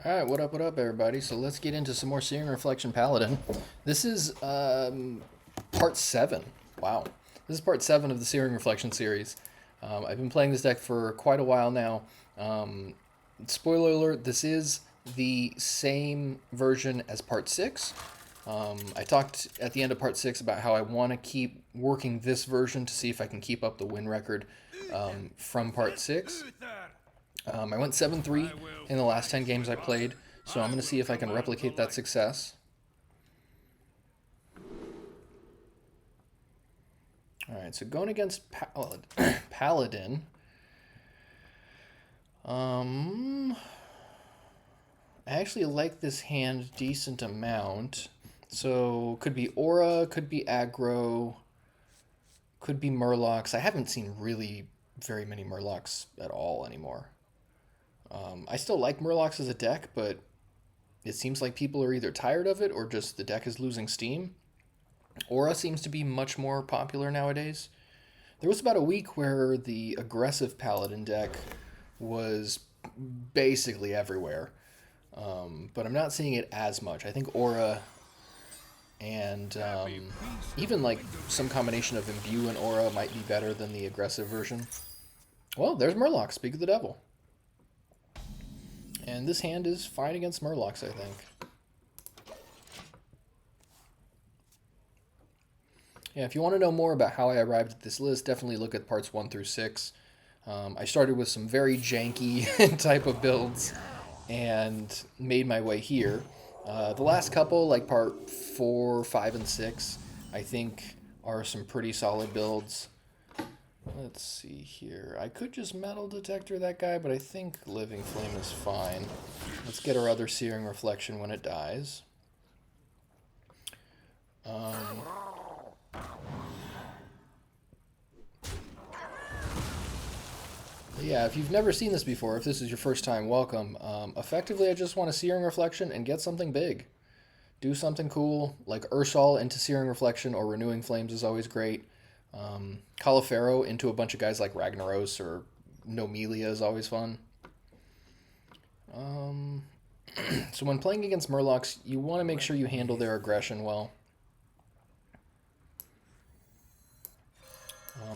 Alright, what up, everybody? So let's get into some more Searing Reflection Paladin. This is part 7. Wow. This is part 7 of the Searing Reflection series. I've been playing this deck for quite a while now. Spoiler alert, this is the same version as part 6. I talked at the end of part 6 about how I want to keep working this version to see if I can keep up the win record from part 6. I went 7-3 in the last 10 games I played, so I'm going to see if I can replicate that success. Alright, so going against Paladin. I actually like this hand decent amount. So, could be Aura, could be Aggro, could be Murlocs. I haven't seen really very many Murlocs at all anymore. I still like Murlocs as a deck, but it seems like people are either tired of it or just the deck is losing steam. Aura seems to be much more popular nowadays. There was about a week where the aggressive Paladin deck was basically everywhere, but I'm not seeing it as much. I think Aura and even like some combination of Imbue and Aura might be better than the aggressive version. Well, there's Murloc, speak of the devil. And this hand is fine against Murlocs, I think. Yeah, if you want to know more about how I arrived at this list, definitely look at parts 1 through 6. I started with some very janky type of builds and made my way here. The last couple, like part 4, 5, and 6, I think are some pretty solid builds. Let's see here. I could just Metal Detector that guy, but I think Living Flame is fine. Let's get our other Searing Reflection when it dies. Yeah, if you've never seen this before, if this is your first time, welcome. Effectively, I just want a Searing Reflection and get something big. Do something cool, like Ursol into Searing Reflection or Renewing Flames is always great. Caulifero into a bunch of guys like Ragnaros or Nomelia is always fun. So when playing against Murlocs, you want to make sure you handle their aggression well.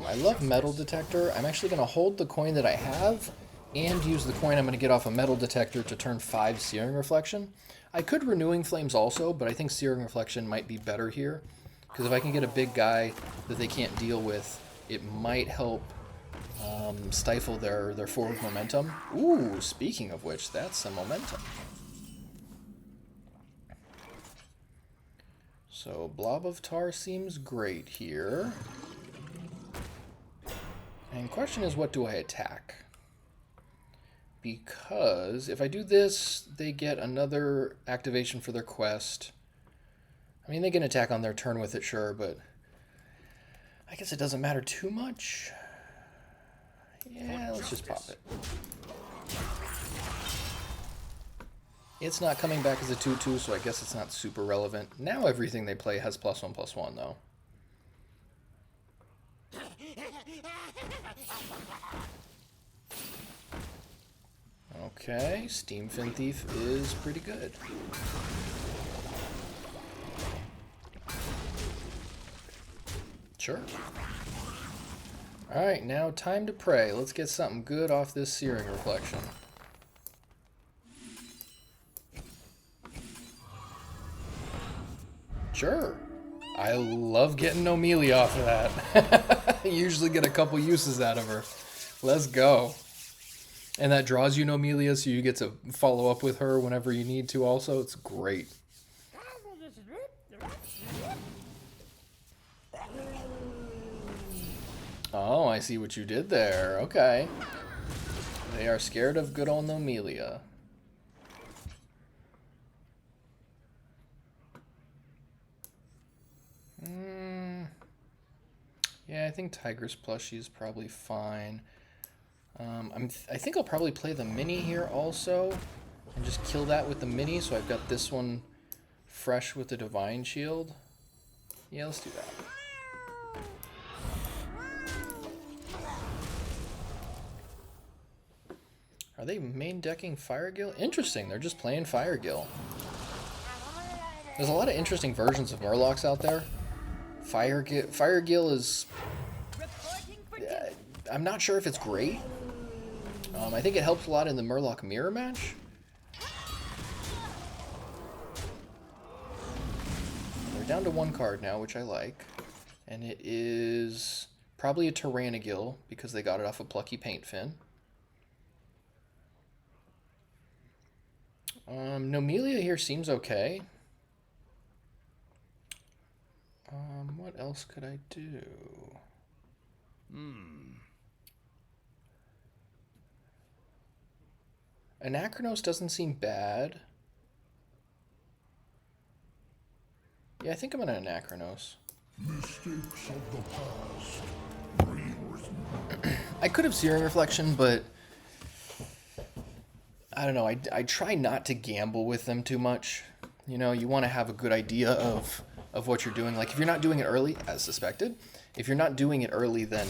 I love Metal Detector. I'm actually going to hold the coin that I have and use the coin I'm going to get off a Metal Detector to turn 5 Searing Reflection. I could Renewing Flames also, but I think Searing Reflection might be better here. Because if I can get a big guy that they can't deal with, it might help stifle their forward momentum. Ooh, speaking of which, that's some momentum. So, Blob of Tar seems great here. And question is, what do I attack? Because if I do this, they get another activation for their quest. I mean, they can attack on their turn with it, sure, but I guess it doesn't matter too much. Yeah, let's just pop it. It's not coming back as a 2/2, so I guess it's not super relevant. Now everything they play has +1/+1, though. Okay, Steam Fin Thief is pretty good. Sure. Alright, now time to pray. Let's get something good off this Searing Reflection. Sure. I love getting Nomelia off of that. I usually get a couple uses out of her. Let's go. And that draws you Nomelia, so you get to follow up with her whenever you need to also. It's great. Oh, I see what you did there. Okay. They are scared of good old Nomelia. Yeah, I think Tiger's Plushie is probably fine. I think I'll probably play the mini here also. And just kill that with the mini, so I've got this one fresh with the Divine Shield. Yeah, let's do that. Are they main decking Firegill? Interesting, they're just playing Firegill. There's a lot of interesting versions of Murlocs out there. Firegill is... I'm not sure if it's great. I think it helps a lot in the Murloc mirror match. They're down to one card now, which I like. And it is probably a Tyrannigill, because they got it off a Plucky Paintfin. Nomelia here seems okay. What else could I do? Anachronos doesn't seem bad. Yeah, I think I'm gonna Anachronos. Mistakes of the past. I could have Searing Reflection, but I don't know. I try not to gamble with them too much. You know, you want to have a good idea of what you're doing. Like, if you're not doing it early, as suspected, if you're not doing it early, then,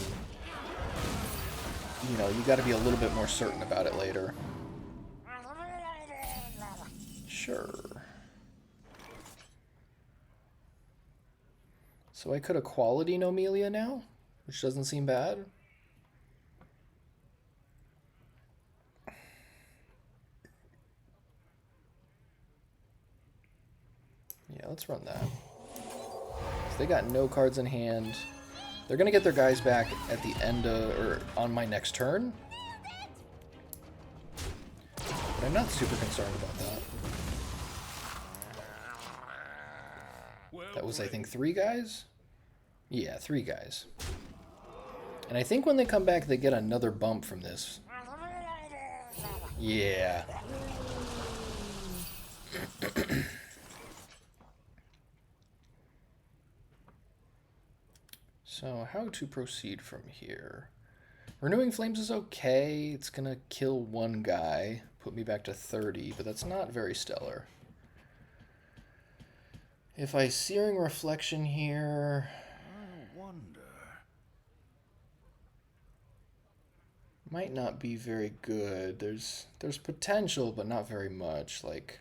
you know, you got to be a little bit more certain about it later. Sure. So I could have Quality Nomelia now, which doesn't seem bad. Yeah, let's run that. So they got no cards in hand. They're going to get their guys back at the end of, or on my next turn. But I'm not super concerned about that. That was, I think, 3 guys? Yeah, 3 guys. And I think when they come back, they get another bump from this. Yeah. So, how to proceed from here? Renewing Flames is okay. It's going to kill 1 guy, put me back to 30, but that's not very stellar. If I Searing Reflection here... I wonder... Might not be very good. There's potential, but not very much. Like,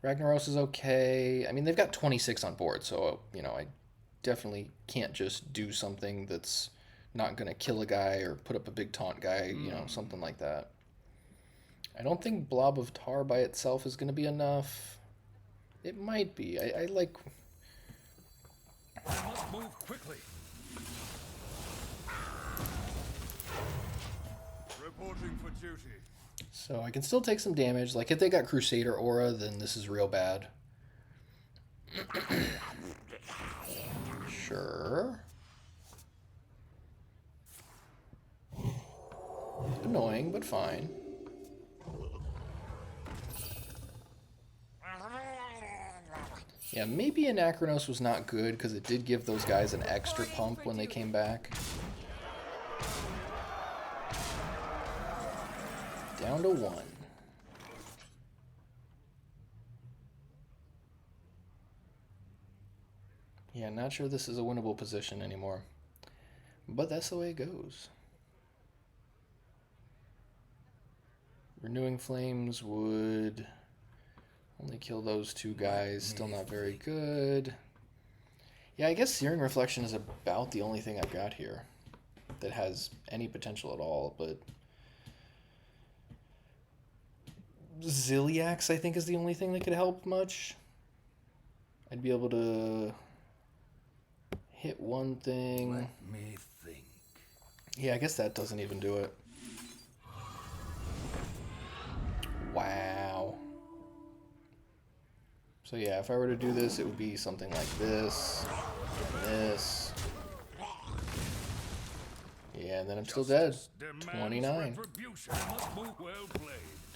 Ragnaros is okay. I mean, they've got 26 on board, so, you know, I definitely can't just do something that's not going to kill a guy or put up a big taunt guy, you know, something like that. I don't think Blob of Tar by itself is going to be enough. It might be. I like... I must move quickly. Reporting for duty. So I can still take some damage. Like, if they got Crusader Aura, then this is real bad. Sure. Annoying, but fine. Yeah, maybe Anachronos was not good because it did give those guys an extra pump when they came back. Down to 1. Yeah, not sure this is a winnable position anymore. But that's the way it goes. Renewing Flames would only kill those 2 guys. Still not very good. Yeah, I guess Searing Reflection is about the only thing I've got here that has any potential at all, but Ziliax, I think, is the only thing that could help much. I'd be able to hit 1 thing. Let me think. Yeah, I guess that doesn't even do it. Wow. So yeah, if I were to do this, it would be something like this, and this. Yeah, and then I'm still dead. 29.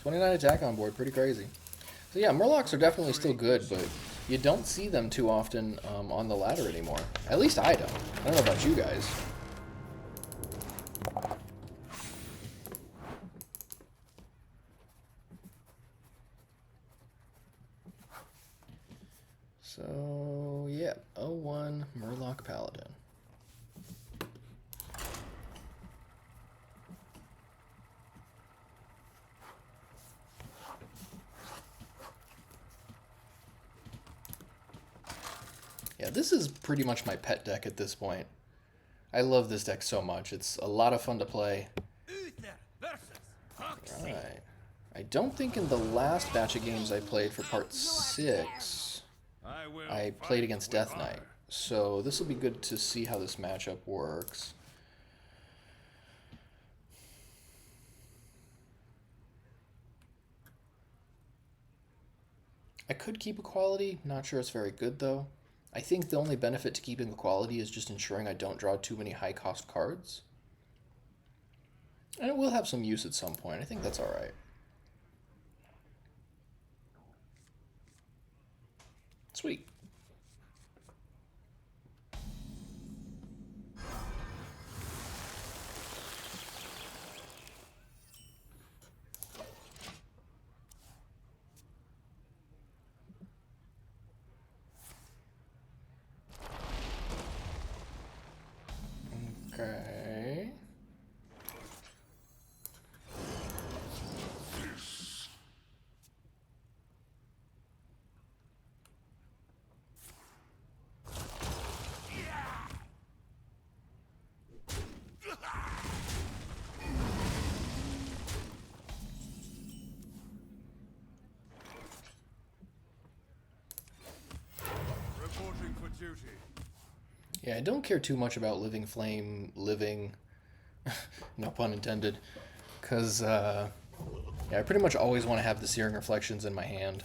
29 attack on board, pretty crazy. So yeah, Murlocs are definitely still good, but you don't see them too often on the ladder anymore. At least I don't. I don't know about you guys. So, yeah, 01 Murloc Paladin. Yeah, this is pretty much my pet deck at this point. I love this deck so much. It's a lot of fun to play. Alright. I don't think in the last batch of games I played for part 6, I played against Death Knight. So this will be good to see how this matchup works. I could keep equality. Not sure it's very good though. I think the only benefit to keeping equality is just ensuring I don't draw too many high cost cards. And it will have some use at some point. I think that's alright. Sweet. Okay. Reporting for duty. Yeah, I don't care too much about Living Flame living, no pun intended, because yeah, I pretty much always want to have the Searing Reflections in my hand.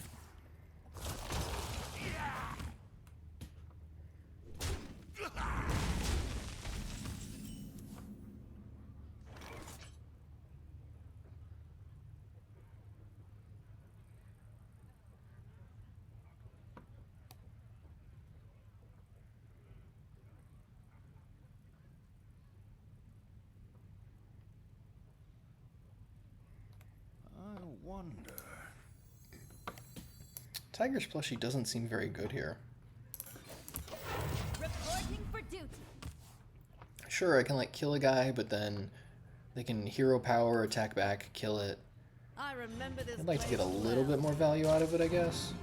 I wonder. Tiger's plushie doesn't seem very good here. Reporting for duty. Sure, I can like kill a guy, but then they can hero power, attack back, kill it. I remember this. I'd like to get a place little well. bit more value out of it, I guess.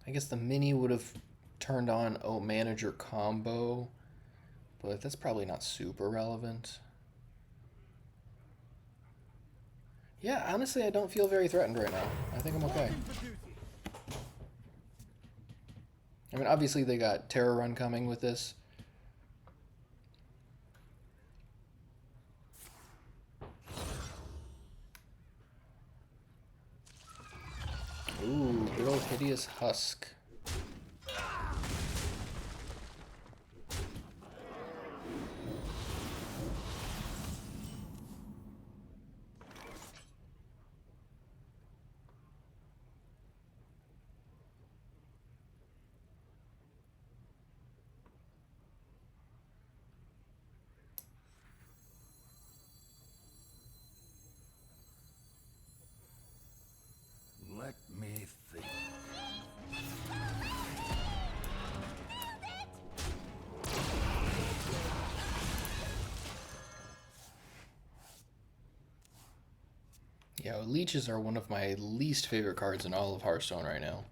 I guess the mini would have turned on manager combo, but that's probably not super relevant. Yeah, honestly, I don't feel very threatened right now. I think I'm okay. I mean, obviously they got Terror Run coming with this. Ooh, good old Hideous Husk. Let me think. Yeah, leeches are one of my least favorite cards in all of Hearthstone right now.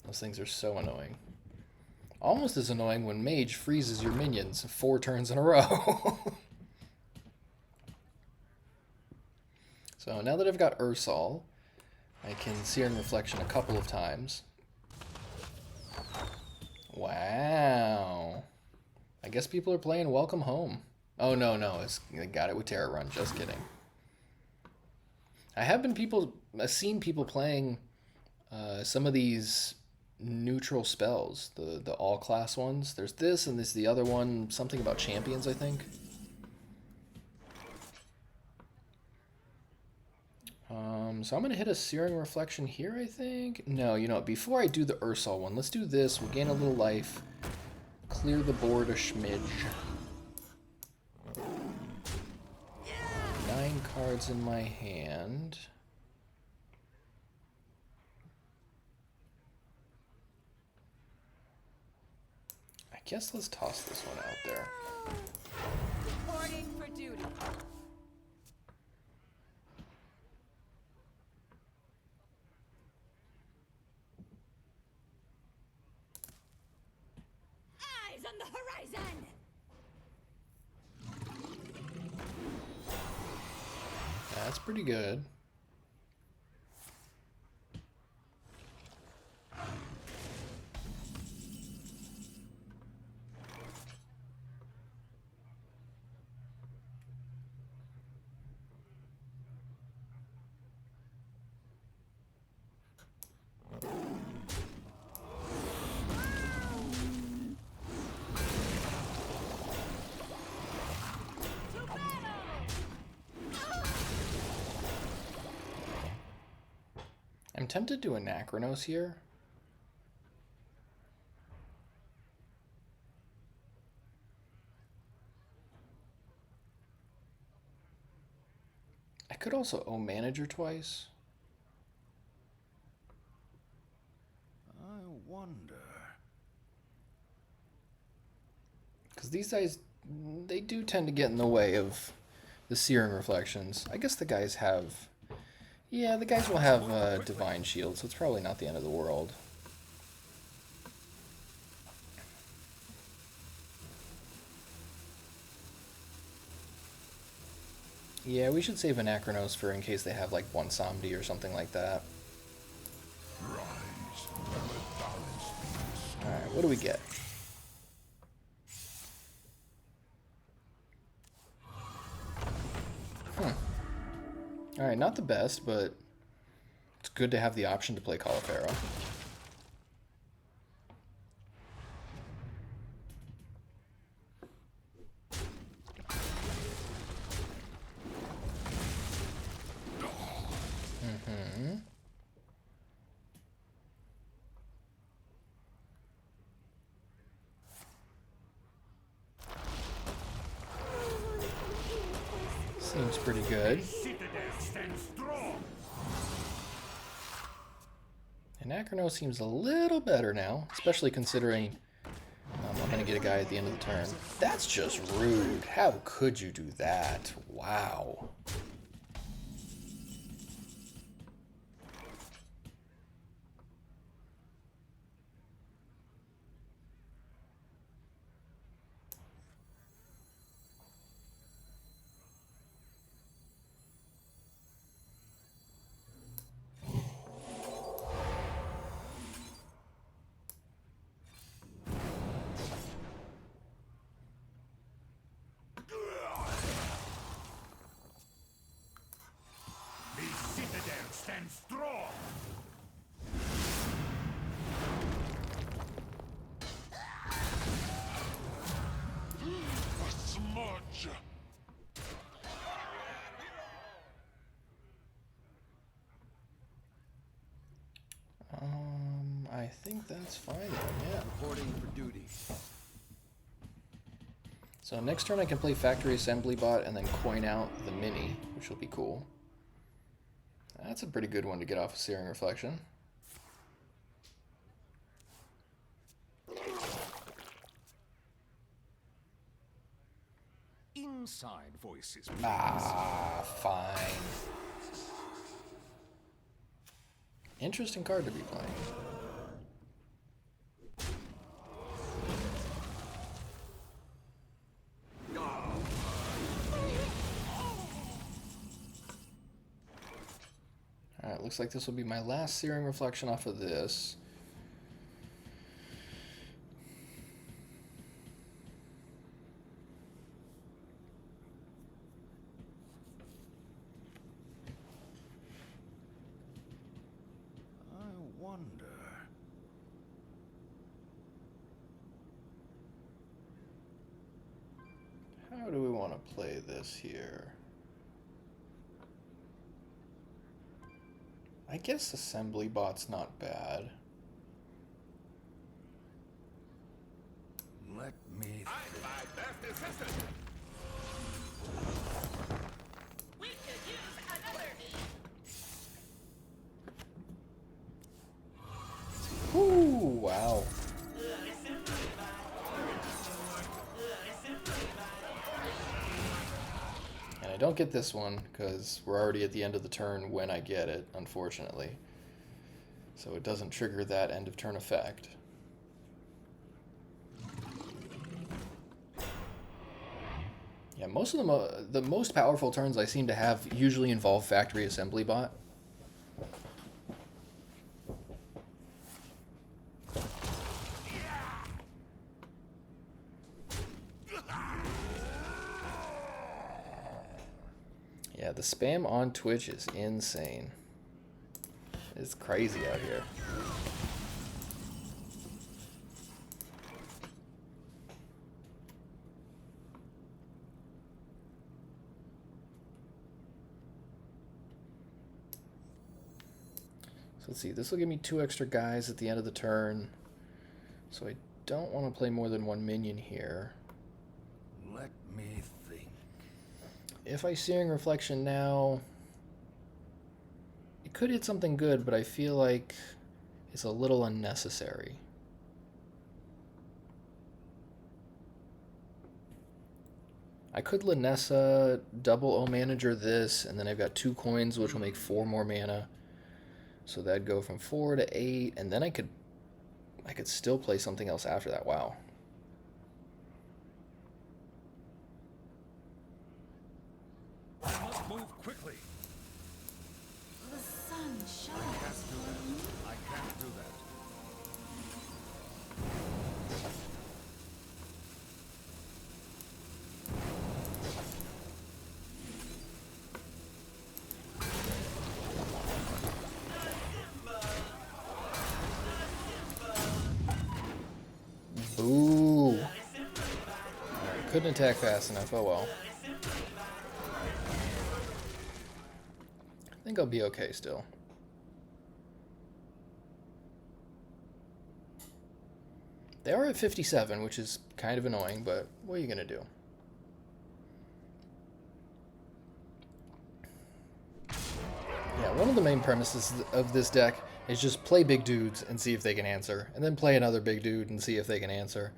Those things are so annoying. Almost as annoying when Mage freezes your minions 4 turns in a row. So now that I've got Ursol, I can Searing Reflection a couple of times. Wow. I guess people are playing Welcome Home. Oh, no, I got it with Terror Run. Just kidding. I have seen people playing some of these neutral spells, the all-class ones. There's this, and there's the other one, something about champions, I think. So I'm going to hit a Searing Reflection here, I think. No, you know what? Before I do the Ursol one, let's do this. We'll gain a little life. Clear the board a schmidge. 9 cards in my hand. guess let's toss this one out there. Reporting for duty. Eyes on the horizon. That's pretty good. I'm tempted to Anachronos here. I could also O Manager twice. I wonder. Because these guys, they do tend to get in the way of the Searing Reflections. I guess the guys have... Yeah, the guys will have Divine Shield, so it's probably not the end of the world. Yeah, we should save Anachronos for in case they have like one Somdi or something like that. Alright, what do we get? Alright, not the best, but it's good to have the option to play Caulifero. Seems pretty good. Anachrono seems a little better now, especially considering I'm going to get a guy at the end of the turn. That's just rude. How could you do that? Wow. Stand strong. A smudge. I think that's fine then, yeah. Reporting for duty. So next turn I can play Factory Assembly Bot and then coin out the Mini, which will be cool. That's a pretty good one to get off of Searing Reflection. Inside voices. Ah, fine. Interesting card to be playing. Alright, looks like this will be my last Searing Reflection off of this. I wonder. How do we want to play this here? I guess Assembly Bot's not bad. Let me. I'm my best assistant. We could use another. Ooh, wow. I don't get this one because we're already at the end of the turn when I get it, unfortunately. So it doesn't trigger that end of turn effect. Yeah, most of the most powerful turns I seem to have usually involve Factory Assembly Bot. Yeah, the spam on Twitch is insane. It's crazy out here. So let's see, this will give me 2 extra guys at the end of the turn. So I don't want to play more than 1 minion here. Let me think. If I Searing Reflection now, it could hit something good, but I feel like it's a little unnecessary. I could Linessa, double O Manager this, and then I've got 2 coins, which will make 4 more mana. So that'd go from 4 to 8, and then I could still play something else after that. Wow. I must move quickly. The sun shines. I can't do that. Ooh. Couldn't attack fast enough. Oh well. I think I'll be okay still. They are at 57, which is kind of annoying, but what are you going to do? Yeah, one of the main premises of this deck is just play big dudes and see if they can answer, and then play another big dude and see if they can answer.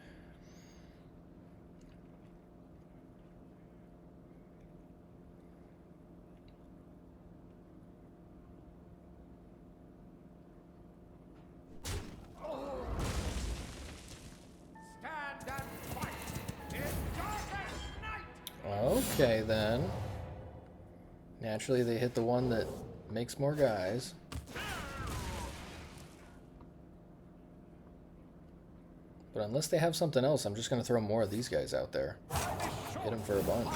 Stand and fight in darkest night. Okay, then. Naturally, they hit the one that makes more guys. But unless they have something else, I'm just going to throw more of these guys out there. Hit them for a bunch.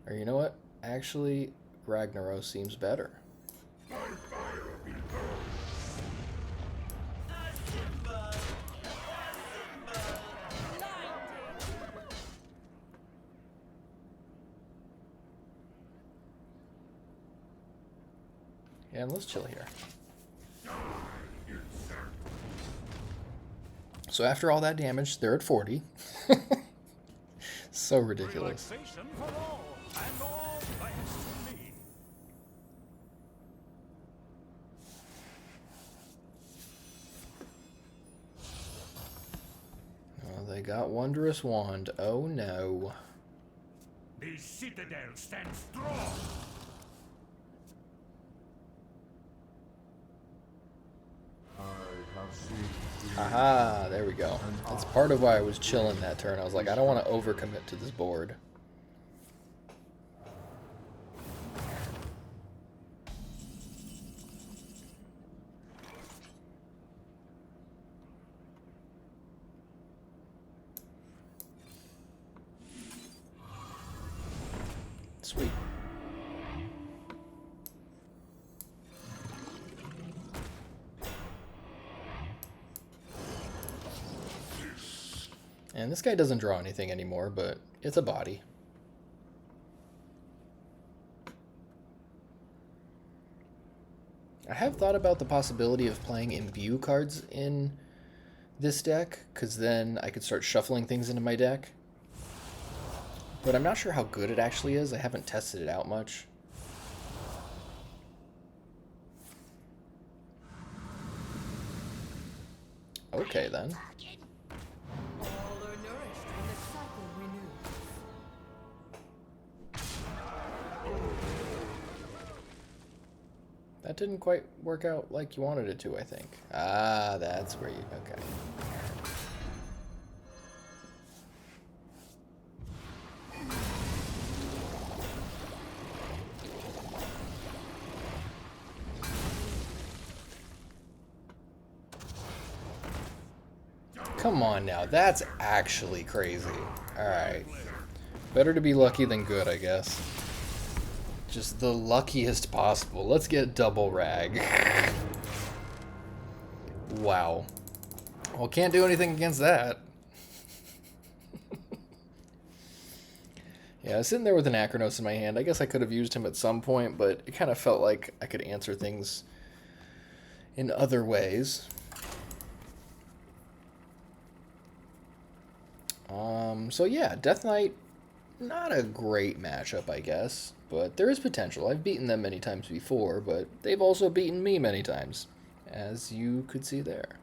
Or you know what? Actually, Ragnaros seems better. Yeah, and let's chill here. So after all that damage, they're at 40. So ridiculous. Relaxation for all, and all thanks to me. Oh, they got Wondrous Wand. Oh no. The citadel stands strong. Aha, there we go. That's part of why I was chilling that turn. I was like, I don't want to overcommit to this board. Sweet. And this guy doesn't draw anything anymore, but it's a body. I have thought about the possibility of playing imbue cards in this deck, because then I could start shuffling things into my deck. But I'm not sure how good it actually is. I haven't tested it out much. Okay, then. All are nourished. That didn't quite work out like you wanted it to, I think. Ah, that's where you... Okay. Come on now, that's actually crazy. Alright. Better to be lucky than good, I guess. Just the luckiest possible. Let's get double rag. Wow. Well, can't do anything against that. Yeah, I was sitting there with an Acronos in my hand. I guess I could have used him at some point, but it kind of felt like I could answer things in other ways. So yeah, Death Knight, not a great matchup, I guess, but there is potential. I've beaten them many times before, but they've also beaten me many times, as you could see there.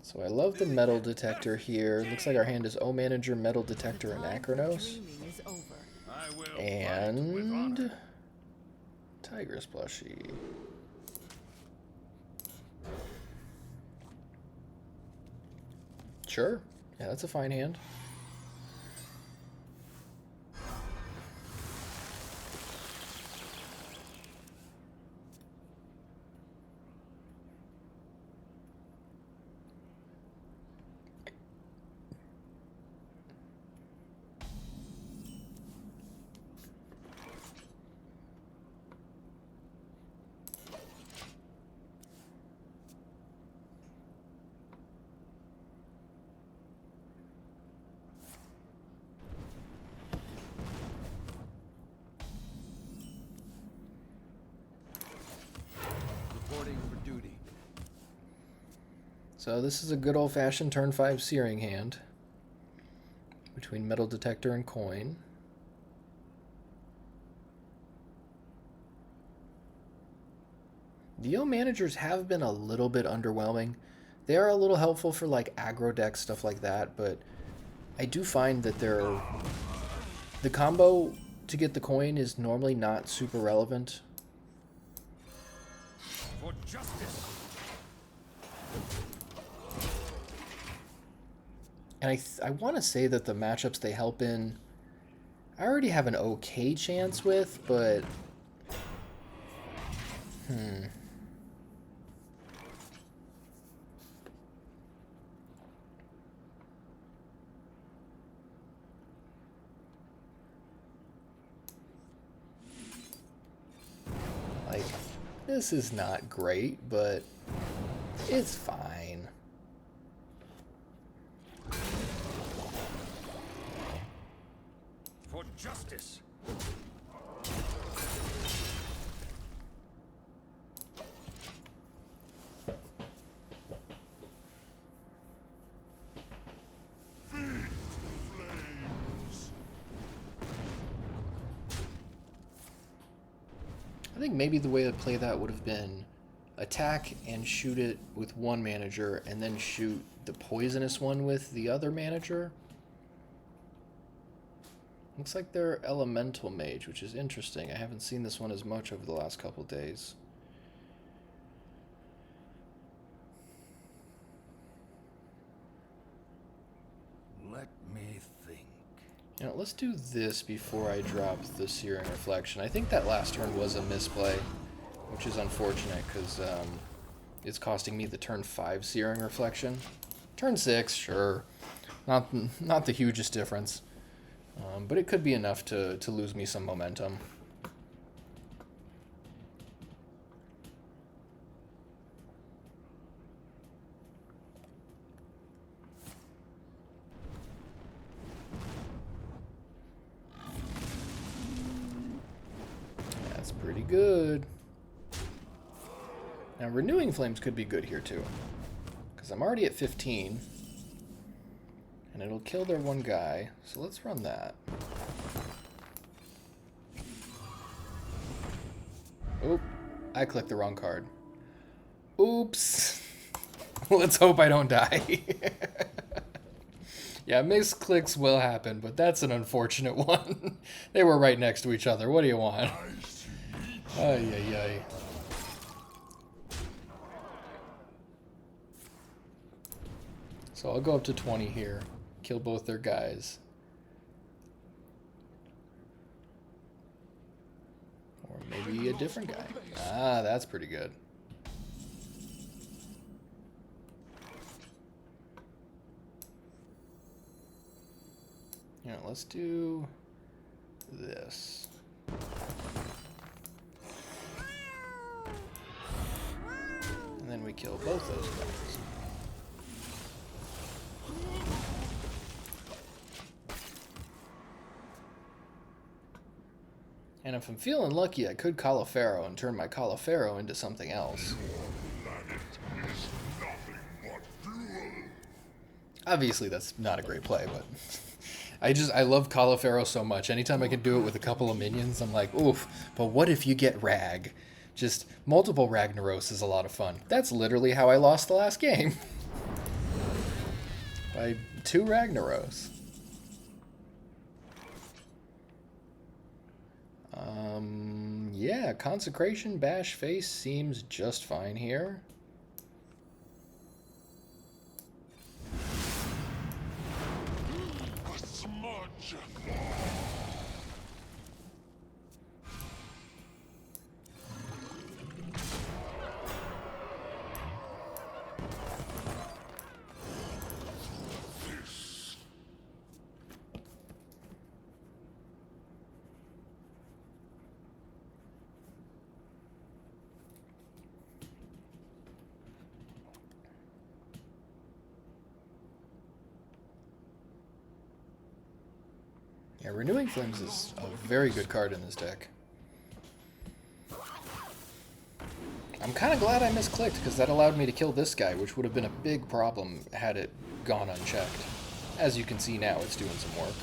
So I love the Metal Detector here. Looks like our hand is O Manager, Metal Detector, and Acronos. And Tigress Plushie. Sure. Yeah, that's a fine hand. So this is a good old-fashioned turn 5 Searing hand between Metal Detector and Coin. The O managers have been a little bit underwhelming. They are a little helpful for like aggro decks, stuff like that, but I do find that the combo to get the coin is normally not super relevant. For justice. And I want to say that the matchups they help in, I already have an okay chance with, but... Like, this is not great, but it's fine. For justice. I think maybe the way to play that would have been attack and shoot it with one manager and then shoot the poisonous one with the other manager. Looks like they're Elemental Mage, which is interesting. I haven't seen this one as much over the last couple days. Let me think. You know, let's do this before I drop the Searing Reflection. I think that last turn was a misplay, which is unfortunate because it's costing me the turn 5 Searing Reflection. Turn 6, sure. Not the hugest difference. But it could be enough to lose me some momentum. That's pretty good. Now, Renewing Flames could be good here too, because I'm already at 15. And it'll kill their one guy, so let's run that. Oop, I clicked the wrong card. Oops. Let's hope I don't die. Yeah, misclicks will happen, but that's an unfortunate one. They were right next to each other. What do you want? Ay, ay, ay. So I'll go up to 20 here. Kill both their guys. Or maybe a different guy. Ah, that's pretty good. Yeah, let's do this. And then we kill both those guys. And if I'm feeling lucky, I could Calipharo and turn my Calipharo into something else. Obviously, that's not a great play, but I love Calipharo so much. Anytime I can do it with a couple of minions, I'm like, oof. But what if you get Rag? Just multiple Ragnaros is a lot of fun. That's literally how I lost the last game. By 2 Ragnaros. Yeah, Consecration Bash Face seems just fine here. Yeah, Renewing Flames is a very good card in this deck. I'm kind of glad I misclicked, because that allowed me to kill this guy, which would have been a big problem had it gone unchecked. As you can see now, it's doing some work.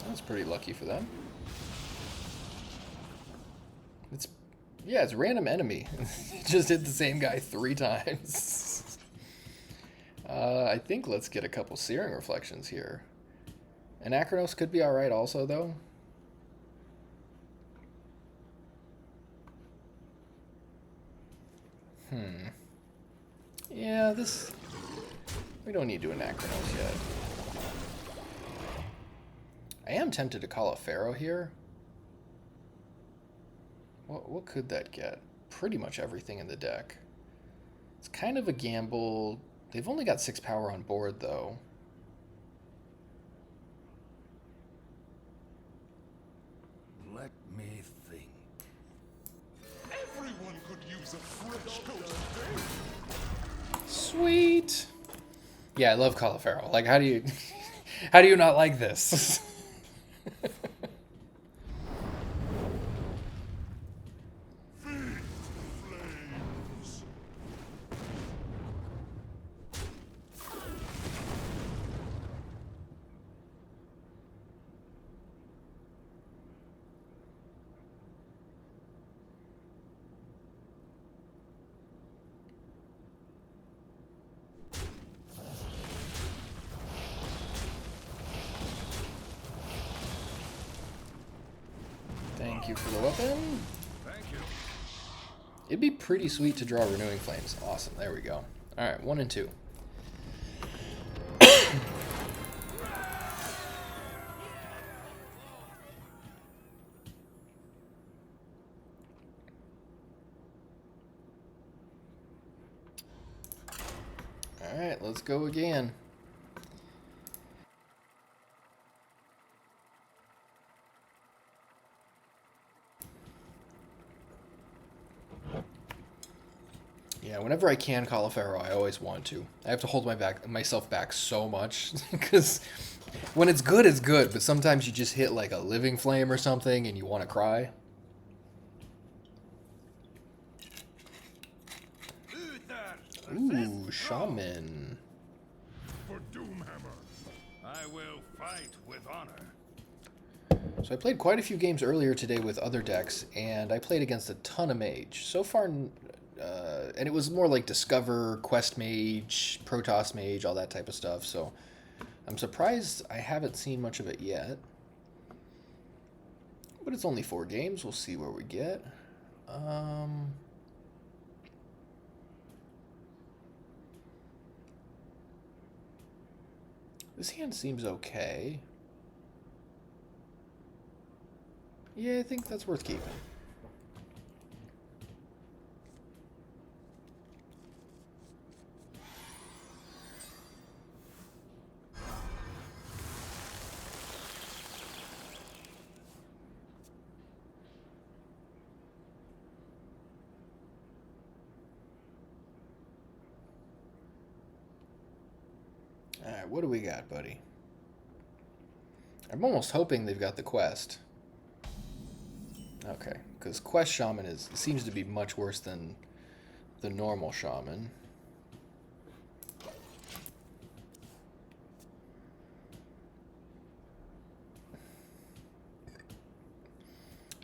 That's pretty lucky for them. It's random enemy. Just hit the same guy 3 times. I think let's get a couple Searing Reflections here. Anachronos could be alright also, though. Yeah, this... We don't need to Anachronos yet. I am tempted to call a Pharaoh here. What could that get? Pretty much everything in the deck. It's kind of a gamble. They've only got 6 power on board, though. Let me think. Everyone could use a fresh coat of paint. Sweet. Yeah, I love Calipharo. Like, how do you, how do you not like this? Thank you for the weapon. Thank you. It'd be pretty sweet to draw Renewing Flames. Awesome. There we go. Alright, 1 and 2. Alright, let's go again. Yeah, whenever I can call a Pharaoh, I always want to. I have to hold myself back so much, because when it's good, but sometimes you just hit like a Living Flame or something and you want to cry. Ooh, Shaman. For Doomhammer, I will fight with honor. So I played quite a few games earlier today with other decks, and I played against a ton of Mage. So far, and it was more like Discover, Quest Mage, Protoss Mage, all that type of stuff. So I'm surprised I haven't seen much of it yet. But it's only 4 games. We'll see where we get. This hand seems okay. Yeah, I think that's worth keeping. Alright, what do we got, buddy? I'm almost hoping they've got the quest. Okay, because Quest Shaman seems to be much worse than the normal Shaman.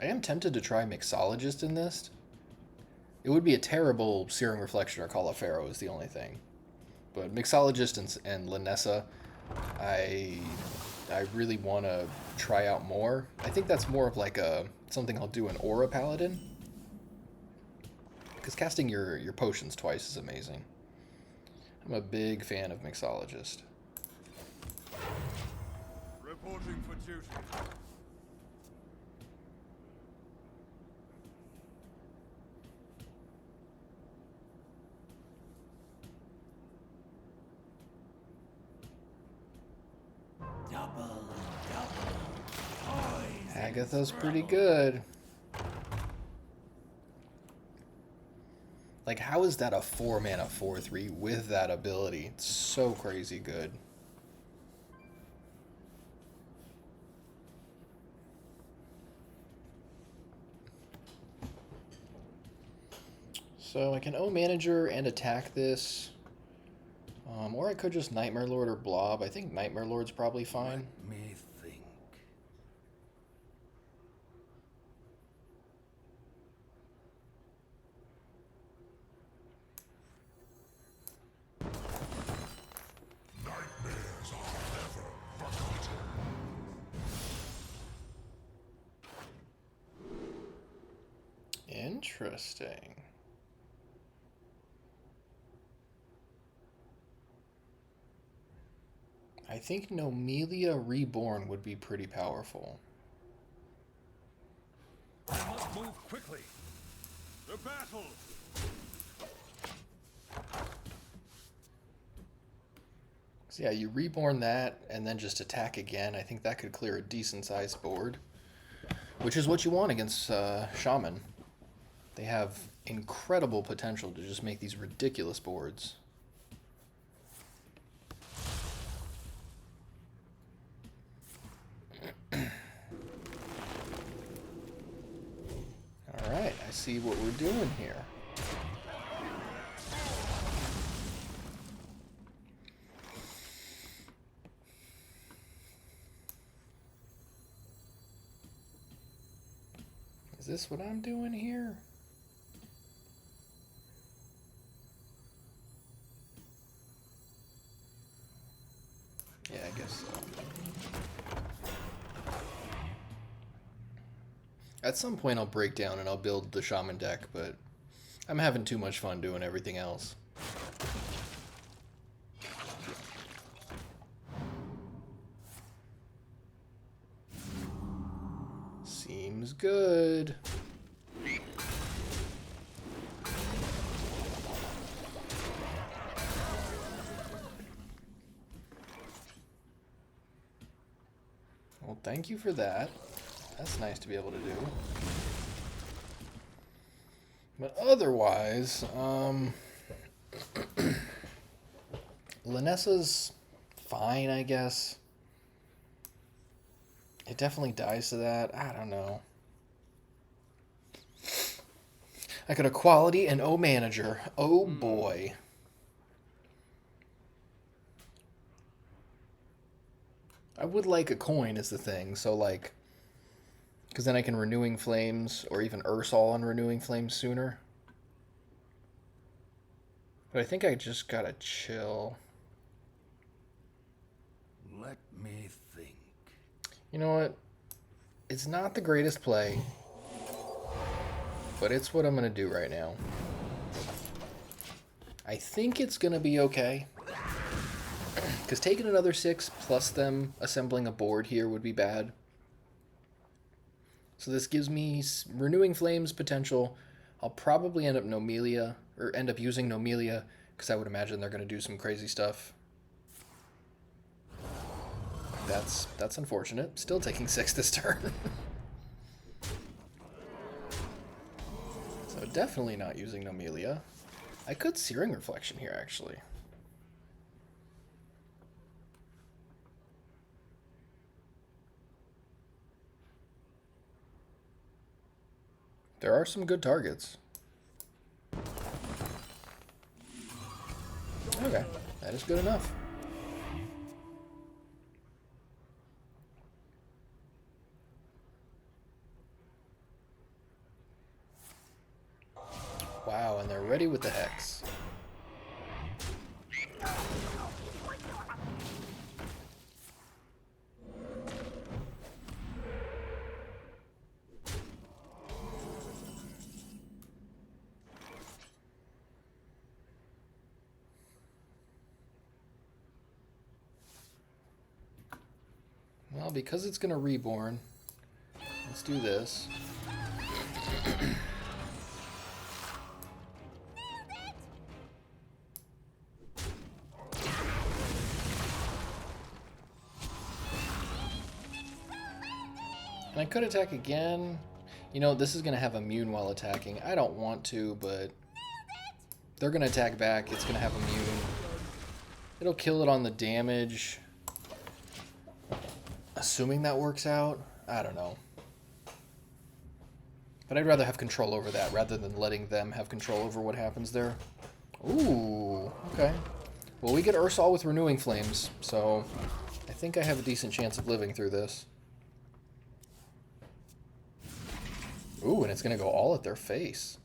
I am tempted to try Mixologist in this. It would be a terrible Searing Reflection or Call of Pharaoh is the only thing. But Mixologist and Linessa, I really want to try out more. I think that's more of like something I'll do in Aura Paladin. Because casting your potions twice is amazing. I'm a big fan of Mixologist. Reporting for duty. Agatha's pretty good. Like, how is that a 4 mana 4/3 with that ability? It's so crazy good. So I can O Manager and attack this. Or I could just Nightmare Lord or Blob. I think Nightmare Lord's probably fine. Let me think. Nightmares are never forgotten. Interesting. I think Nomelia Reborn would be pretty powerful. I must move quickly. The battle. So yeah, you reborn that and then just attack again. I think that could clear a decent sized board, which is what you want against Shaman. They have incredible potential to just make these ridiculous boards. Alright, I see what we're doing here. Is this what I'm doing here? Yeah, I guess so. At some point I'll break down and I'll build the Shaman deck, but I'm having too much fun doing everything else. Seems good. Well, thank you for that. That's nice to be able to do. But otherwise, Linessa's fine, I guess. It definitely dies to that. I don't know. I got a quality and O manager. Oh boy. I would like a coin is the thing, so like, because then I can Renewing Flames or even Ursol on Renewing Flames sooner. But I think I just gotta chill. Let me think. You know what? It's not the greatest play, but it's what I'm gonna do right now. I think it's gonna be okay. Because taking another 6 plus them assembling a board here would be bad. So this gives me Renewing Flames potential. I'll probably end up Nomelia, or end up using Nomelia, because I would imagine they're going to do some crazy stuff. That's unfortunate. Still taking 6 this turn. So definitely not using Nomelia. I could Searing Reflection here, actually. There are some good targets. Okay, that is good enough. Wow, and they're ready with the Hex. Well, because it's going to Reborn, let's do this. And I could attack again. You know, this is going to have immune while attacking. I don't want to, but they're going to attack back. It's going to have immune. It'll kill it on the damage. Assuming that works out. I don't know. But I'd rather have control over that rather than letting them have control over what happens there. Ooh, okay. Well, we get Ursol with Renewing Flames, so I think I have a decent chance of living through this. Ooh, and it's going to go all at their face.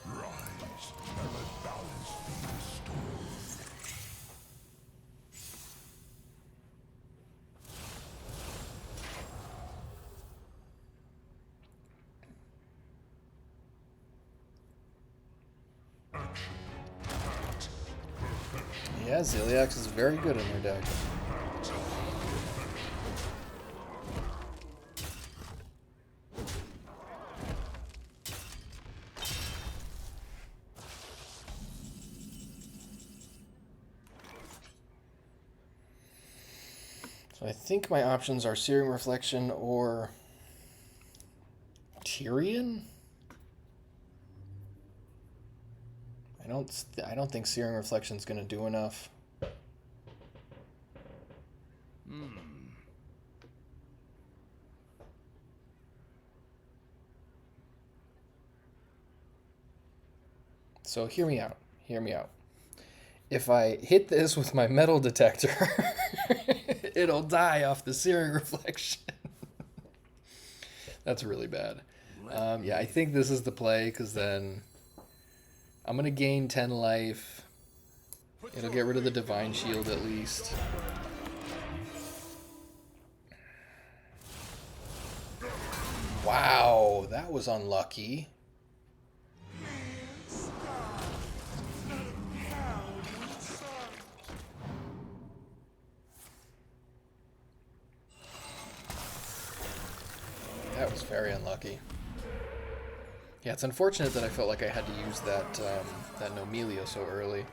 Rise, and let balance be restored. Yeah, Ziliax is very good in their deck. So I think my options are Searing Reflection or Tyrion. I don't think Searing Reflection's going to do enough. So hear me out. Hear me out. If I hit this with my metal detector, it'll die off the Searing Reflection. That's really bad. Yeah, I think this is the play, because then I'm going to gain 10 life. It'll get rid of the Divine Shield at least. Wow, that was unlucky. That was very unlucky. Yeah, it's unfortunate that I felt like I had to use that that Nomelia so early.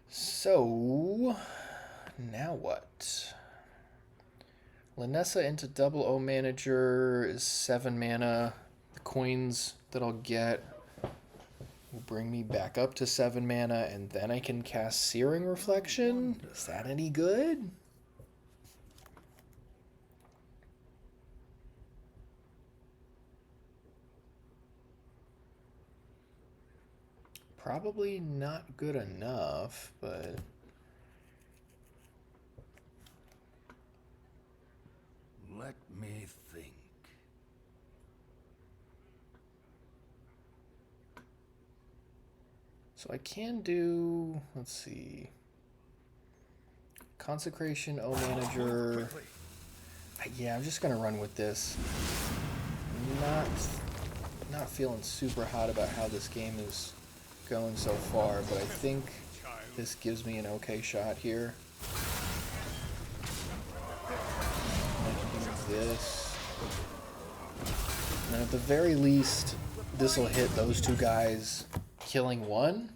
So, now what? Linessa into double O manager is 7 mana. The coins that I'll get will bring me back up to 7 mana, and then I can cast Searing Reflection? Is that any good? Probably not good enough, but... Let me think. So I can do, let's see, Consecration, O Manager. Yeah, I'm just gonna run with this. Not not feeling super hot about how this game is going so far, but I think this gives me an okay shot here. I can do this. And at the very least, this will hit those two guys, killing one.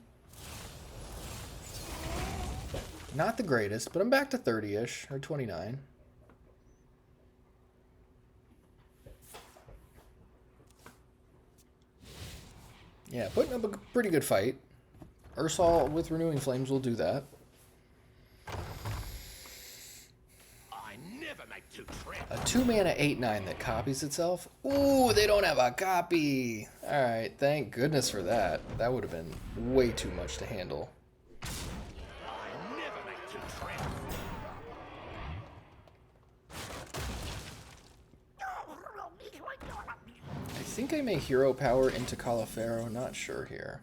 Not the greatest, but I'm back to 30-ish, or 29. Yeah, putting up a pretty good fight. Ursol with Renewing Flames will do that. A 2-mana 8/9 that copies itself? Ooh, they don't have a copy! Alright, thank goodness for that. That would have been way too much to handle. I think I may Hero Power into Califero, not sure here.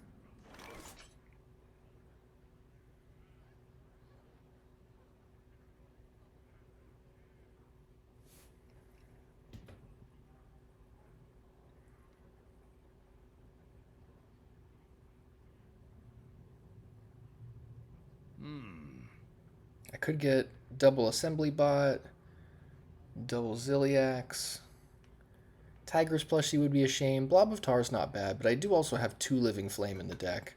I could get double Assembly Bot, double Ziliax. Tiger's plushie would be a shame. Blob of Tar is not bad, but I do also have 2 Living Flame in the deck.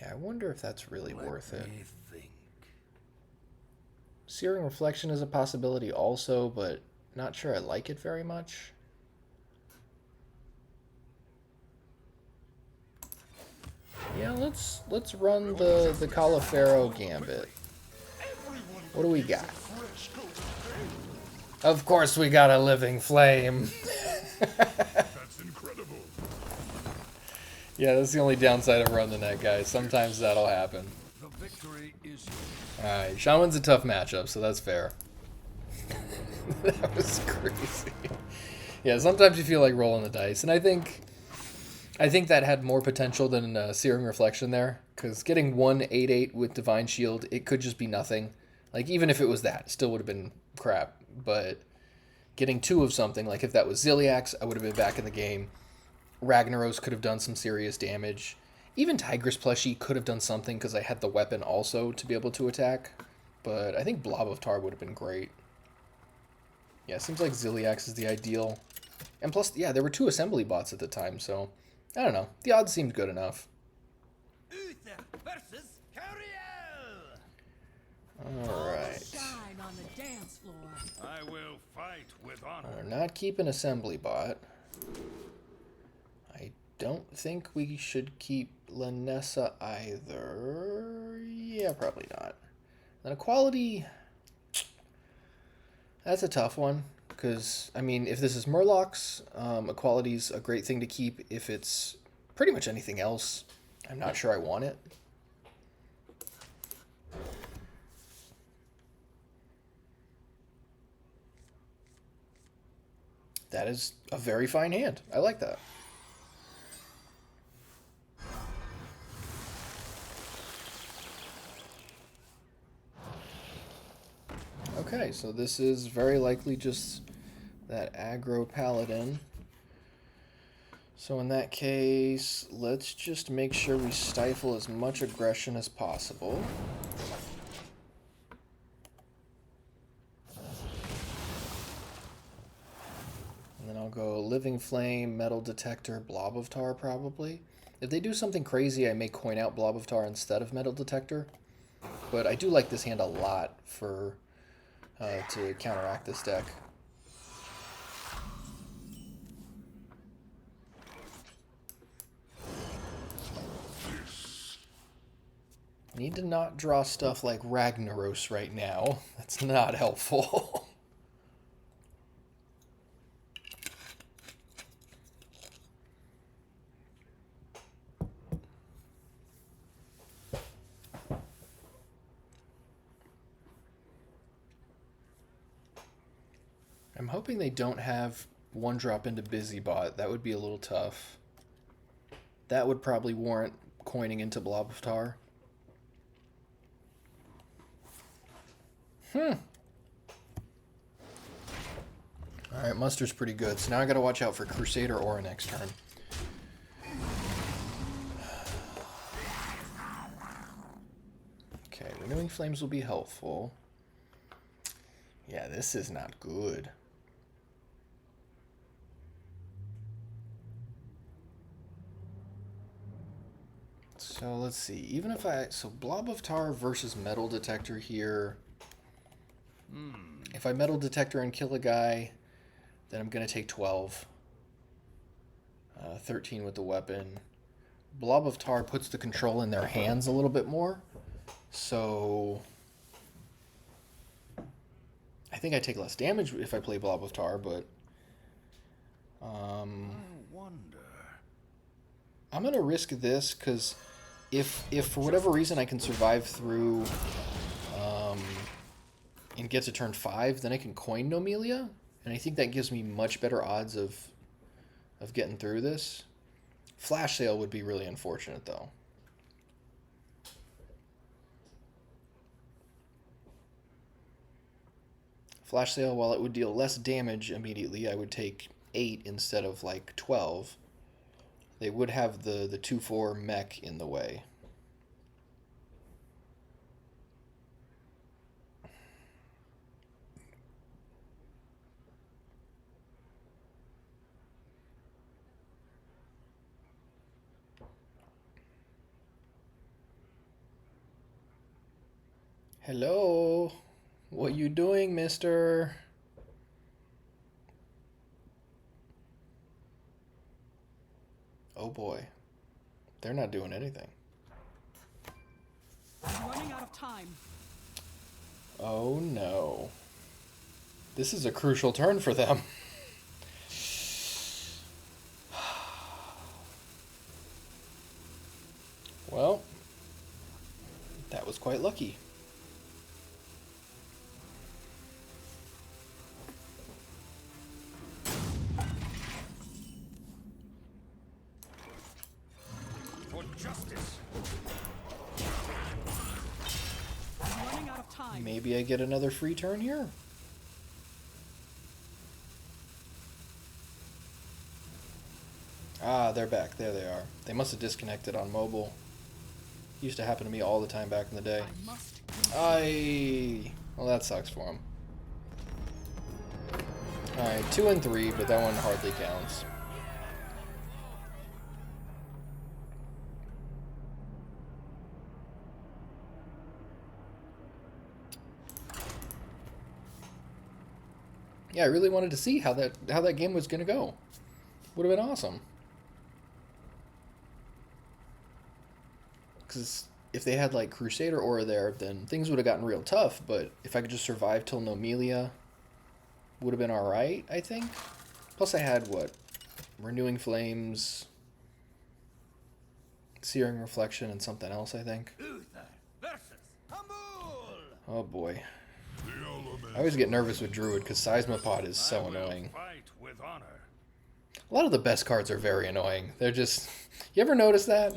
Yeah, I wonder if that's really worth it. Searing Reflection is a possibility also, but not sure I like it very much. Yeah, let's run the Califero Gambit. What do we got? Of course we got a Living Flame. That's incredible. Yeah, that's the only downside of running that guy. Sometimes that'll happen. The victory is yours. Alright, Shaman's a tough matchup, so that's fair. That was crazy. Yeah, sometimes you feel like rolling the dice, and I think that had more potential than Searing Reflection there, because getting 1 8/8 with Divine Shield, it could just be nothing. Like, even if it was that, it still would have been crap. But getting 2 of something, like if that was Ziliax, I would have been back in the game. Ragnaros could have done some serious damage. Even Tigress plushie could have done something because I had the weapon also to be able to attack. But I think Blob of Tar would have been great. Yeah, it seems like Ziliax is the ideal. And plus, yeah, there were 2 assembly bots at the time, so I don't know. The odds seemed good enough. Uther versus Curiel. Alright. Shine on the dance floor. I will fight with honor. We're not keeping assembly bot. I don't think we should keep Lanessa either. Yeah, probably not. Then Equality, that's a tough one. Because, I mean, if this is Murlocs, Equality's a great thing to keep. If it's pretty much anything else, I'm not sure I want it. That is a very fine hand. I like that. Okay, so this is very likely just that aggro Paladin. So in that case, let's just make sure we stifle as much aggression as possible. And then I'll go Living Flame, Metal Detector, Blob of Tar probably. If they do something crazy, I may coin out Blob of Tar instead of Metal Detector. But I do like this hand a lot for to counteract this deck. Need to not draw stuff like Ragnaros right now. That's not helpful. I'm hoping they don't have one drop into Busybot. That would be a little tough. That would probably warrant coining into Blob of Tar. Alright, Muster's pretty good. So now I gotta watch out for Crusader Aura next turn. Okay, Renewing Flames will be helpful. Yeah, this is not good. So let's see. Even if so Blob of Tar versus Metal Detector here. If I Metal Detector and kill a guy, then I'm going to take 12. 13 with the weapon. Blob of Tar puts the control in their hands a little bit more. So I think I take less damage if I play Blob of Tar, but I wonder. I'm going to risk this because if for whatever reason I can survive through and get to turn 5, then I can coin Nomelia, and I think that gives me much better odds of getting through this. Flash Sale would be really unfortunate, though. Flash Sale, while it would deal less damage immediately, I would take 8 instead of, like, 12. They would have the 2/4 mech in the way. Hello? What you doing, mister? Oh boy. They're not doing anything. I'm running out of time. Oh no. This is a crucial turn for them. Well, that was quite lucky. For justice. I'm running out of time. Maybe I get another free turn here? Ah, they're back. There they are. They must have disconnected on mobile. Used to happen to me all the time back in the day. I must. Well, that sucks for them. Alright, 2 and 3, but that one hardly counts. Yeah, I really wanted to see how that game was going to go. Would have been awesome. Because if they had, like, Crusader Aura there, then things would have gotten real tough. But if I could just survive till Nomelia, would have been alright, I think. Plus I had, what? Renewing Flames, Searing Reflection, and something else, I think. Uther versus Humble. Oh boy. The element. I always get nervous with Druid because Seismopod is so I will annoying. fight with honor. A lot of the best cards are very annoying. They're just... You ever notice that?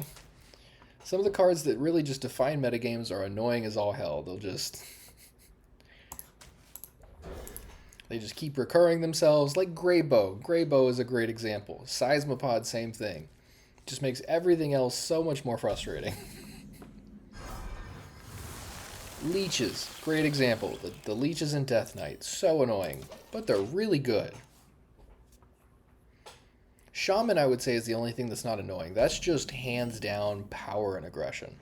Some of the cards that really just define metagames are annoying as all hell. They'll just... They just keep recurring themselves, like Greybow. Greybow is a great example. Seismopod, same thing. Just makes everything else so much more frustrating. Leeches, great example. The Leeches in Death Knight, so annoying, but they're really good. Shaman, I would say, is the only thing that's not annoying. That's just hands down power and aggression.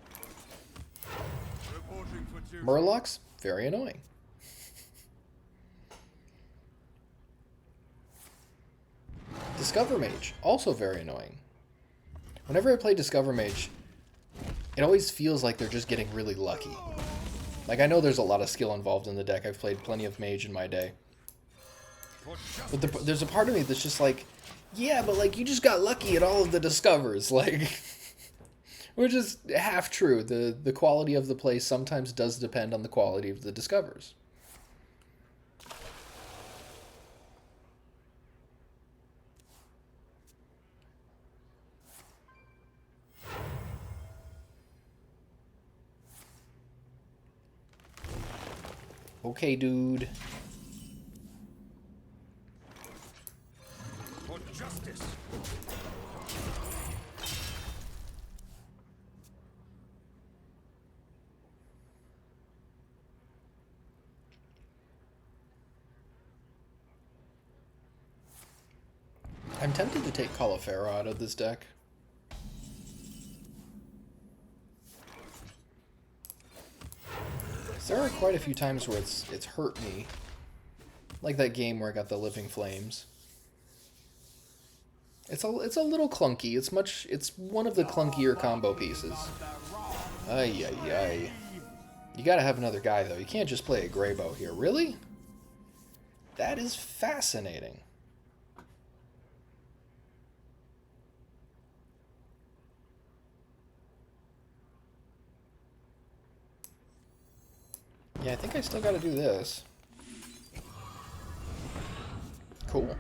Reporting for duty. Murlocs, very annoying. Discover Mage, also very annoying. Whenever I play Discover Mage, it always feels like they're just getting really lucky. Like, I know there's a lot of skill involved in the deck. I've played plenty of Mage in my day. For But justice. there's a part of me that's just like, yeah, but, like, you just got lucky at all of the Discovers. Like, which is half true. The quality of the play sometimes does depend on the quality of the Discovers. Okay, dude. For justice. I'm tempted to take Caulifera out of this deck. There are quite a few times where it's hurt me. Like that game where I got the Living Flames. It's a little clunky. It's one of the clunkier combo pieces. Ay ay ay. You gotta have another guy though. You can't just play a Greybow here. Really? That is fascinating. Yeah, I think I still gotta do this. Cool.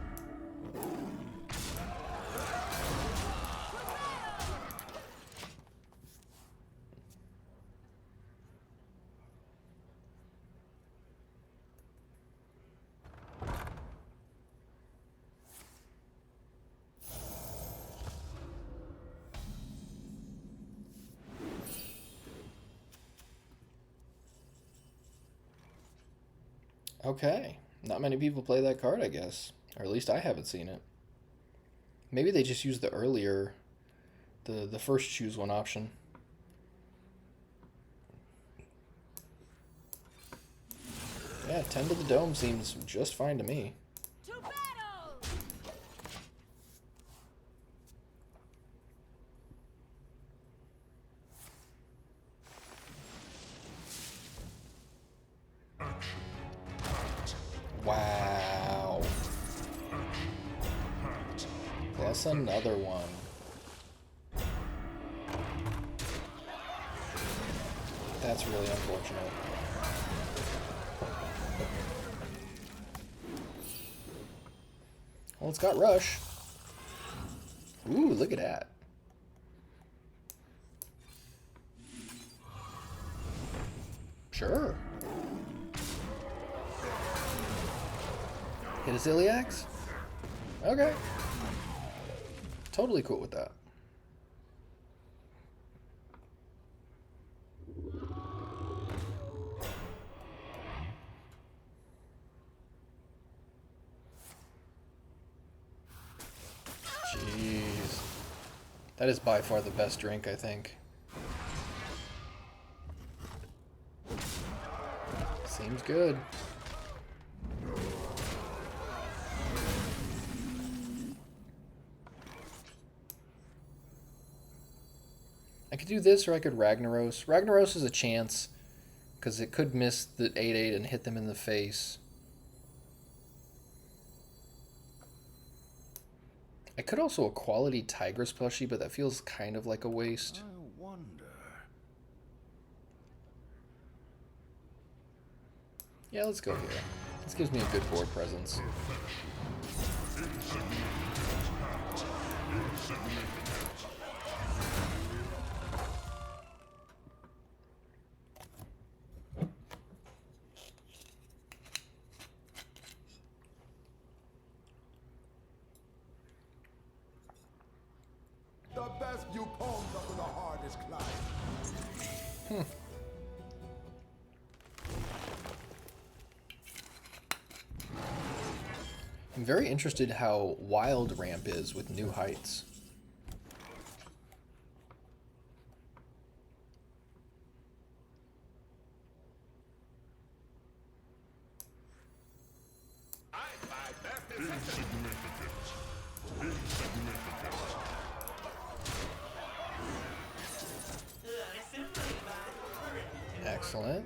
Okay. Not many people play that card, I guess. Or at least I haven't seen it. Maybe they just used the earlier, the first choose one option. Yeah, 10 to the dome seems just fine to me. To battle! Wow. Plus another one. That's really unfortunate. Well, it's got Rush. Ooh, look at that. Sure. Hit a Ziliax? Okay. Totally cool with that. Jeez. That is by far the best drink, I think. Seems good. I could do this or I could Ragnaros. Ragnaros is a chance because it could miss the 8/8 and hit them in the face. I could also a quality Tigress plushie, but that feels kind of like a waste. I wonder. Yeah, let's go here. This gives me a good board presence. The best you come after the hardest climb. I'm very interested how wild ramp is with new heights. Excellent.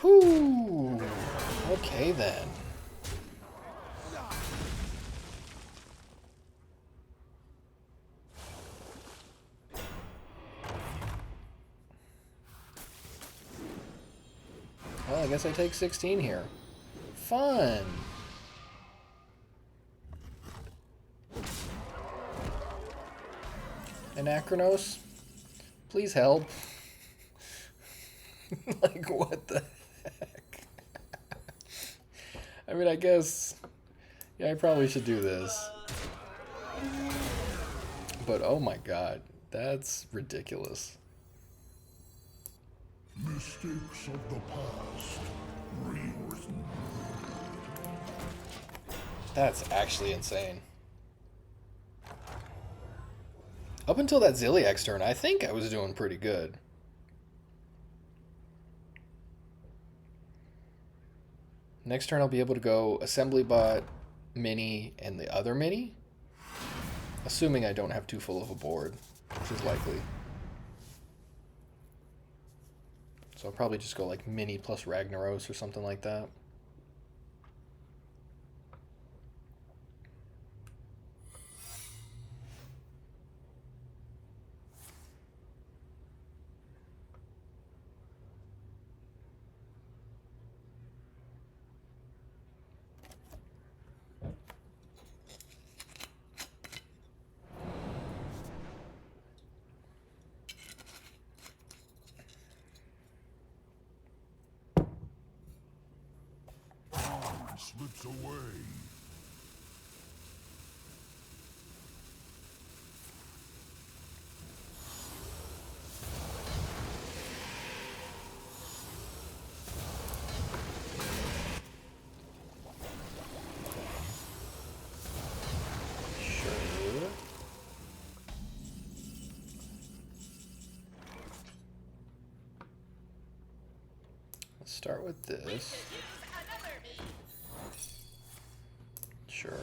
Whew. Okay then. Well, I guess I take 16 here. Fun. Anachronos, please help. Like, what the heck? I mean, I guess... Yeah, I probably should do this. But, oh my god. That's ridiculous. Mistakes of the past rewritten. That's actually insane. Up until that Ziliax turn, I think I was doing pretty good. Next turn I'll be able to go Assembly Bot, Mini, and the other Mini. Assuming I don't have too full of a board, which is likely. So I'll probably just go like Mini plus Ragnaros or something like that. Slips away. Sure. Let's start with this. Sure.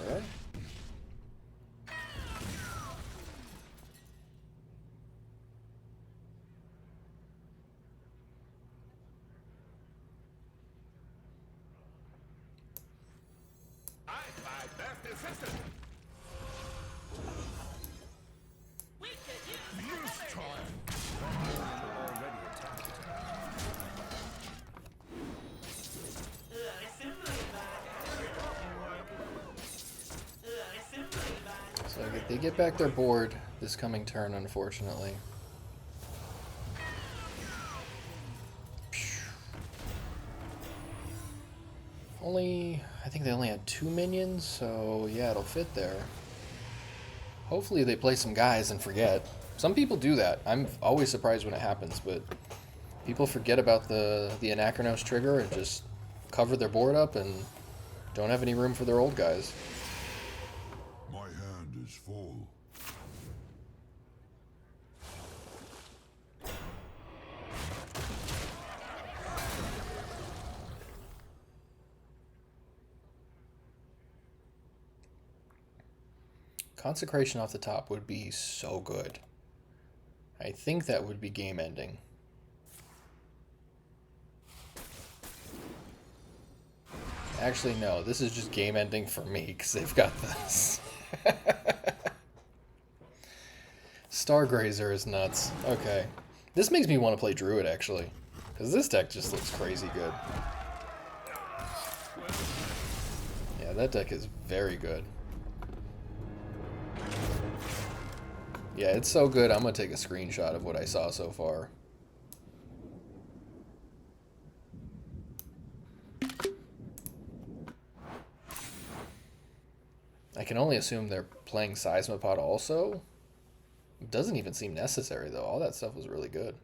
I find best assistant. We could use This time. already attacked. So they get back their board this coming turn, unfortunately. I think they only had 2 minions, so yeah, it'll fit there. Hopefully they play some guys and forget. Some people do that. I'm always surprised when it happens, but people forget about the Anachronos trigger and just cover their board up and don't have any room for their old guys. My hand is full. Consecration off the top would be so good. I think that would be game ending. Actually, no. This is just game ending for me because they've got this. Stargrazer is nuts. Okay. This makes me want to play Druid, actually. Because this deck just looks crazy good. Yeah, that deck is very good. Yeah, it's so good, I'm going to take a screenshot of what I saw so far. I can only assume they're playing Seismopod also. It doesn't even seem necessary, though. All that stuff was really good.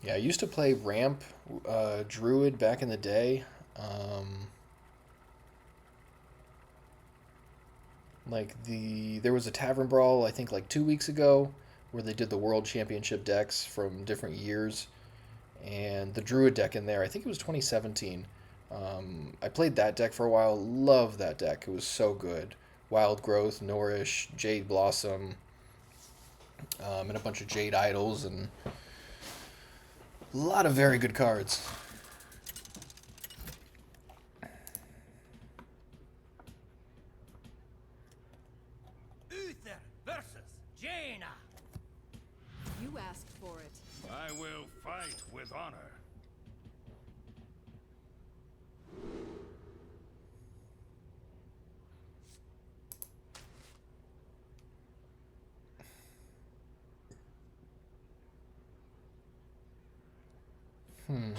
Yeah, I used to play Ramp Druid back in the day. There was a Tavern Brawl, I think like 2 weeks ago, where they did the World Championship decks from different years. And the Druid deck in there, I think it was 2017. I played that deck for a while. Love that deck. It was so good. Wild Growth, Nourish, Jade Blossom, and a bunch of Jade Idols, and a lot of very good cards. Uther versus Jaina. You asked for it. I will fight with honor. Hmm.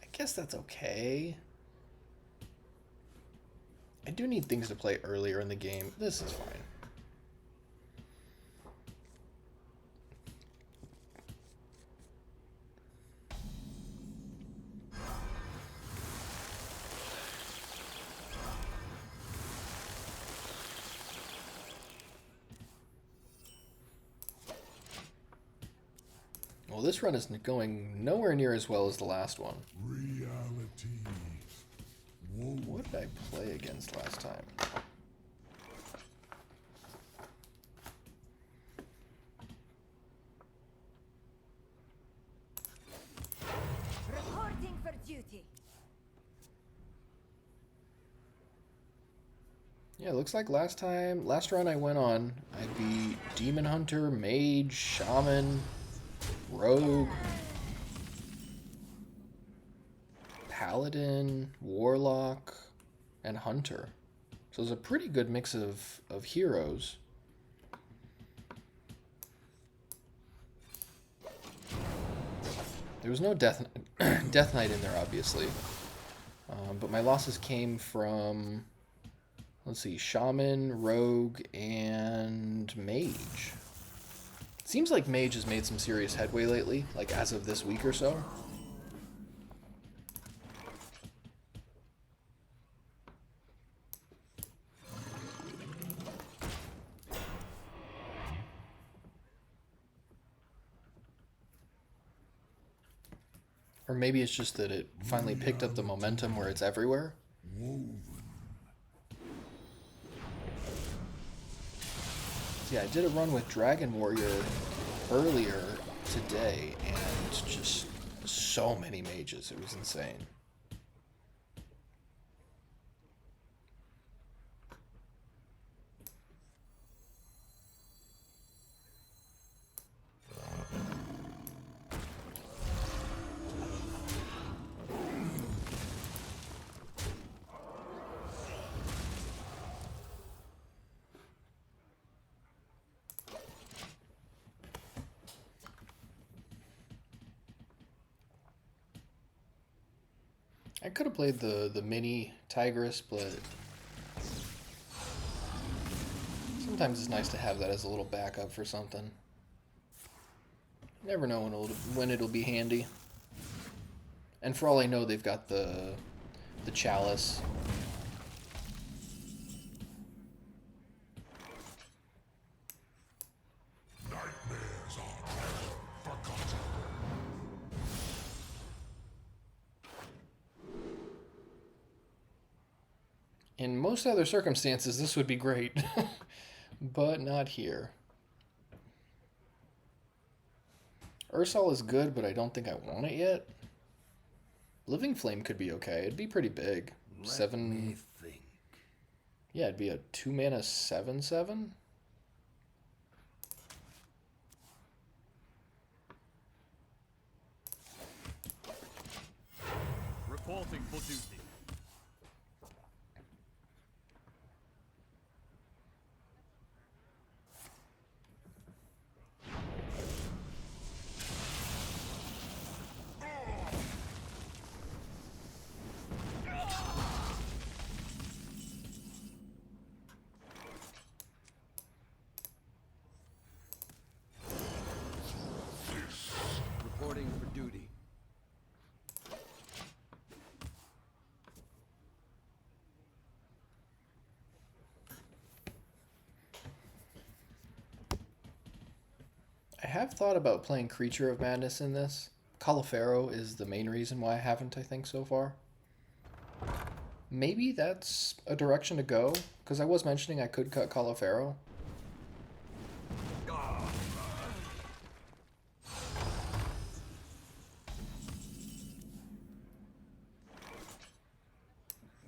I guess that's okay. I do need things to play earlier in the game. This is fine. Well, this run is going nowhere near as well as the last one. Reality. What did I play against last time? Reporting for duty. Yeah, it looks like last run I went on, I beat Demon Hunter, Mage, Shaman, Rogue, Paladin, Warlock, and Hunter. So it's a pretty good mix of heroes. There was no Death Knight in there, obviously. But my losses came from, let's see, Shaman, Rogue, and Mage. Seems like Mage has made some serious headway lately, like as of this week or so. Or maybe it's just that it finally picked up the momentum where it's everywhere. So yeah, I did a run with Dragon Warrior earlier today, and just so many mages. It was insane. I could have played the mini Tigress, but sometimes it's nice to have that as a little backup for something. You never know when it'll be handy. And for all I know, they've got the chalice. Nightmares are forgotten. In most other circumstances, this would be great, but not here. Ursol is good, but I don't think I want it yet. Living Flame could be okay. It'd be pretty big. Let me think. Yeah, it'd be a 2-mana 7/7. Reporting for duty. Reporting for duty. I have thought about playing Creature of Madness in this. Caulifero is the main reason why I haven't, I think, so far. Maybe that's a direction to go, because I was mentioning I could cut Caulifero.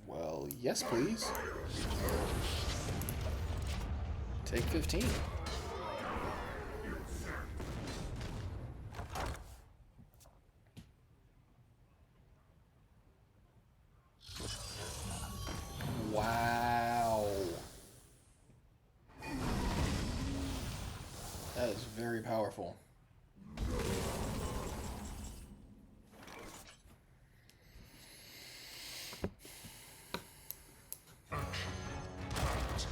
Well, yes, please. Take 15. Wow. is very powerful.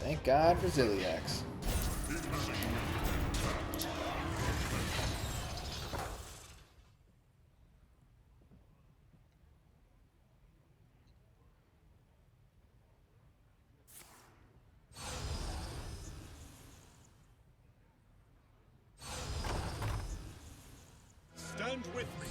Thank God for Ziliax. Stand with me.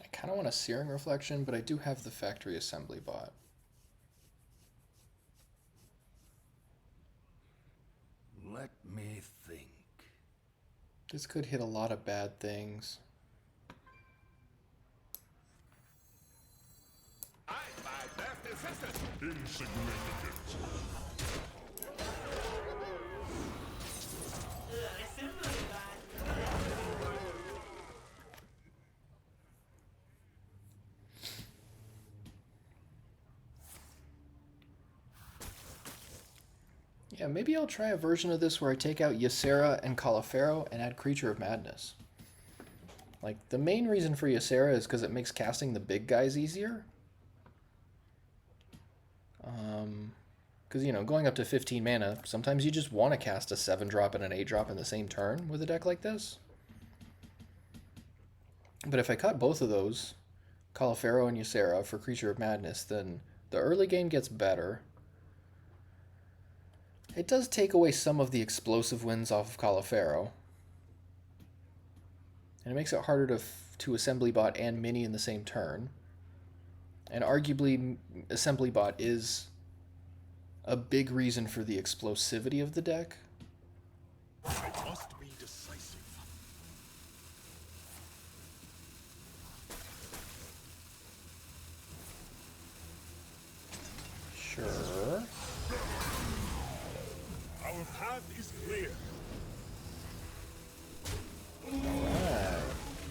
I kind of want a Searing Reflection, but I do have the factory assembly bot. Let me think. This could hit a lot of bad things. I my best assistant. Insignificant. Yeah, maybe I'll try a version of this where I take out Ysera and Caulifero and add Creature of Madness. Like, the main reason for Ysera is because it makes casting the big guys easier. Because, you know, going up to 15 mana, sometimes you just want to cast a 7-drop and an 8-drop in the same turn with a deck like this. But if I cut both of those, Caulifero and Ysera, for Creature of Madness, then the early game gets better. It does take away some of the explosive wins off of Caulifero. And it makes it harder to Assembly Bot and Mini in the same turn. And arguably, Assembly Bot is a big reason for the explosivity of the deck. I must be decisive. Sure. Our path is clear. Alright.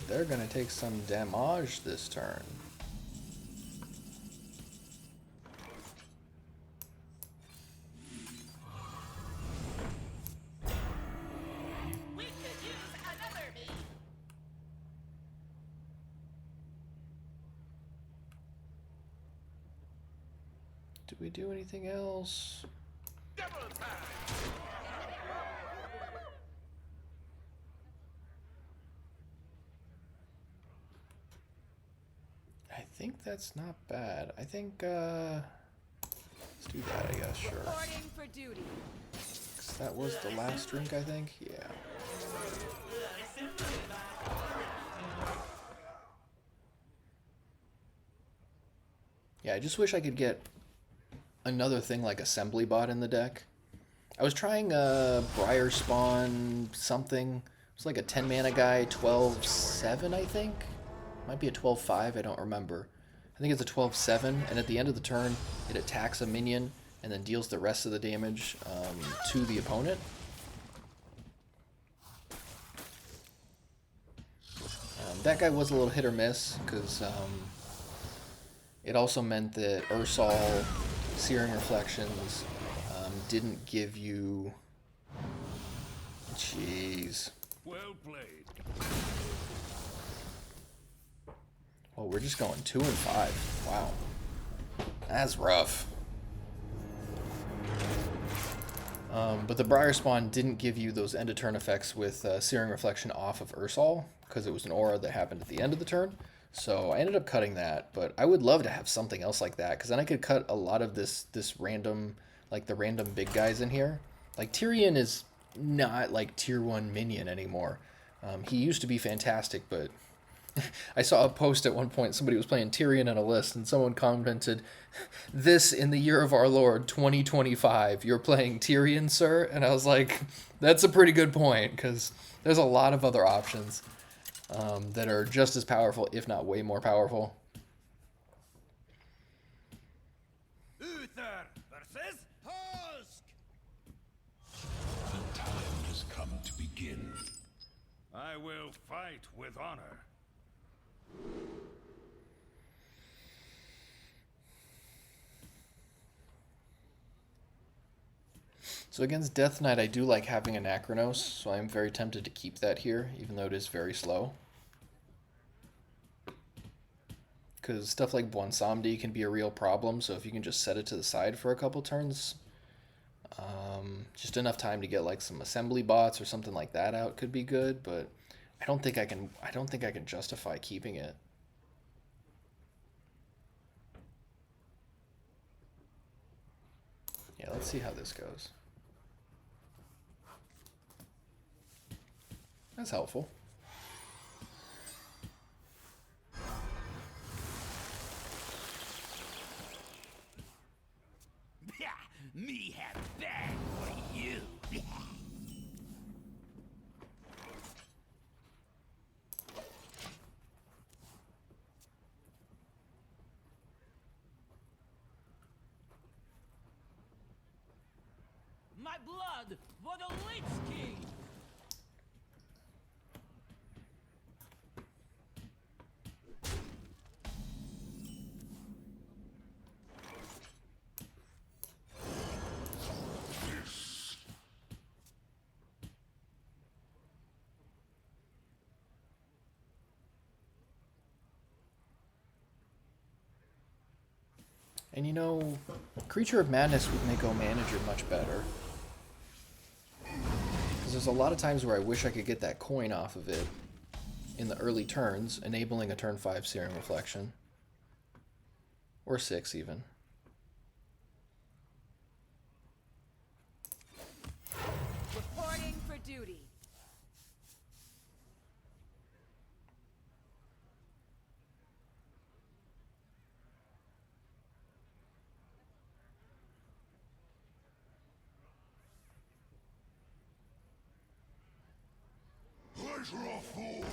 They're gonna take some damage this turn. We could use another me. Do we do anything else? Double time. I think that's not bad. I think, let's do that, I guess, sure. Reporting for duty. 'Cause that was the last drink, I think? Yeah. Yeah, I just wish I could get another thing like Assembly Bot in the deck. I was trying Briar Spawn something. It's like a 10 mana guy, 12/7, I think. Might be a 12/5, I don't remember. I think it's a 12/7, and at the end of the turn, it attacks a minion and then deals the rest of the damage to the opponent. That guy was a little hit or miss, because it also meant that Ursol Searing Reflections didn't give you... Jeez. Well played. Well, we're just going 2 and 5. Wow. That's rough. But the Briar Spawn didn't give you those end of turn effects with Searing Reflection off of Ursol, because it was an aura that happened at the end of the turn. So I ended up cutting that, but I would love to have something else like that, because then I could cut a lot of this random, like the random big guys in here. Like Tyrion is not like tier 1 minion anymore. He used to be fantastic, but I saw a post at one point. Somebody was playing Tyrion in a list, and someone commented, "This in the year of our Lord 2025, you're playing Tyrion, sir." And I was like, "That's a pretty good point because there's a lot of other options that are just as powerful, if not way more powerful." Uther versus Husk! The time has come to begin. I will fight with honor. So against Death Knight, I do like having Anachronos, so I'm very tempted to keep that here, even though it is very slow. Because stuff like Bwonsamdi can be a real problem, so if you can just set it to the side for a couple turns, just enough time to get like some assembly bots or something like that out could be good, but I don't think I can justify keeping it. Yeah, let's see how this goes. That's helpful. Me have bad for you. My blood for the Lich King. And you know, Creature of Madness would make O Manager much better. Because there's a lot of times where I wish I could get that coin off of it in the early turns, enabling a turn 5 Searing Reflection. Or 6 even. Reporting for duty. Pleasure of fools.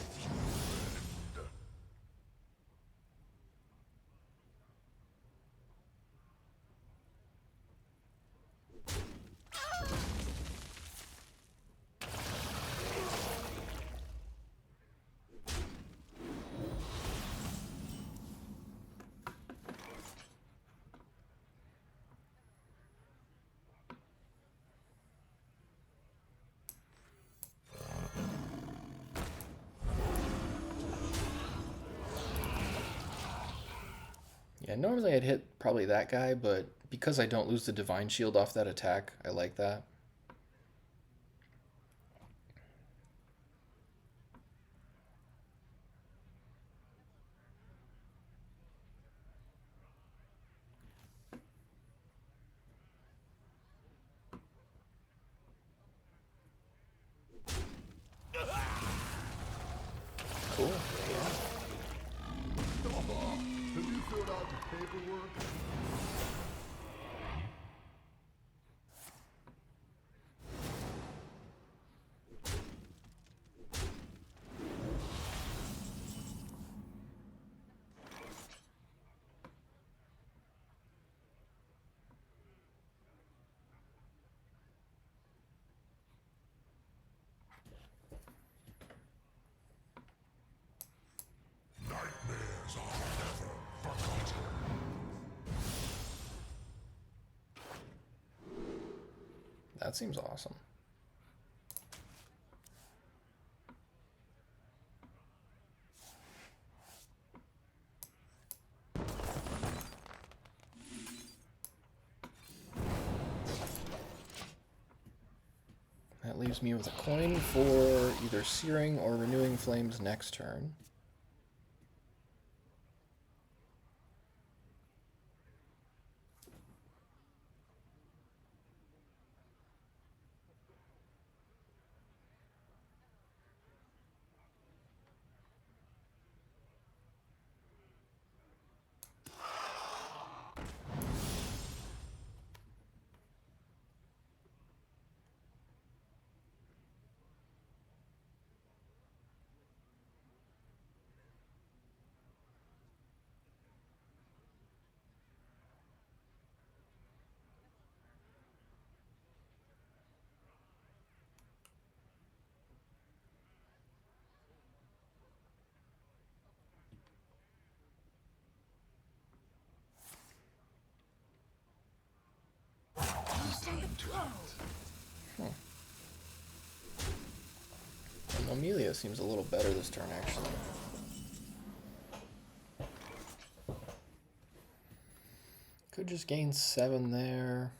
Yeah, normally I'd hit probably that guy, but because I don't lose the Divine Shield off that attack, I like that. Cool. Have you filled out the paperwork? Nightmares are never forgotten. That seems awesome. That leaves me with a coin for either Searing or Renewing Flames next turn. into it. And Amelia seems a little better this turn, actually. Could just gain 7 there.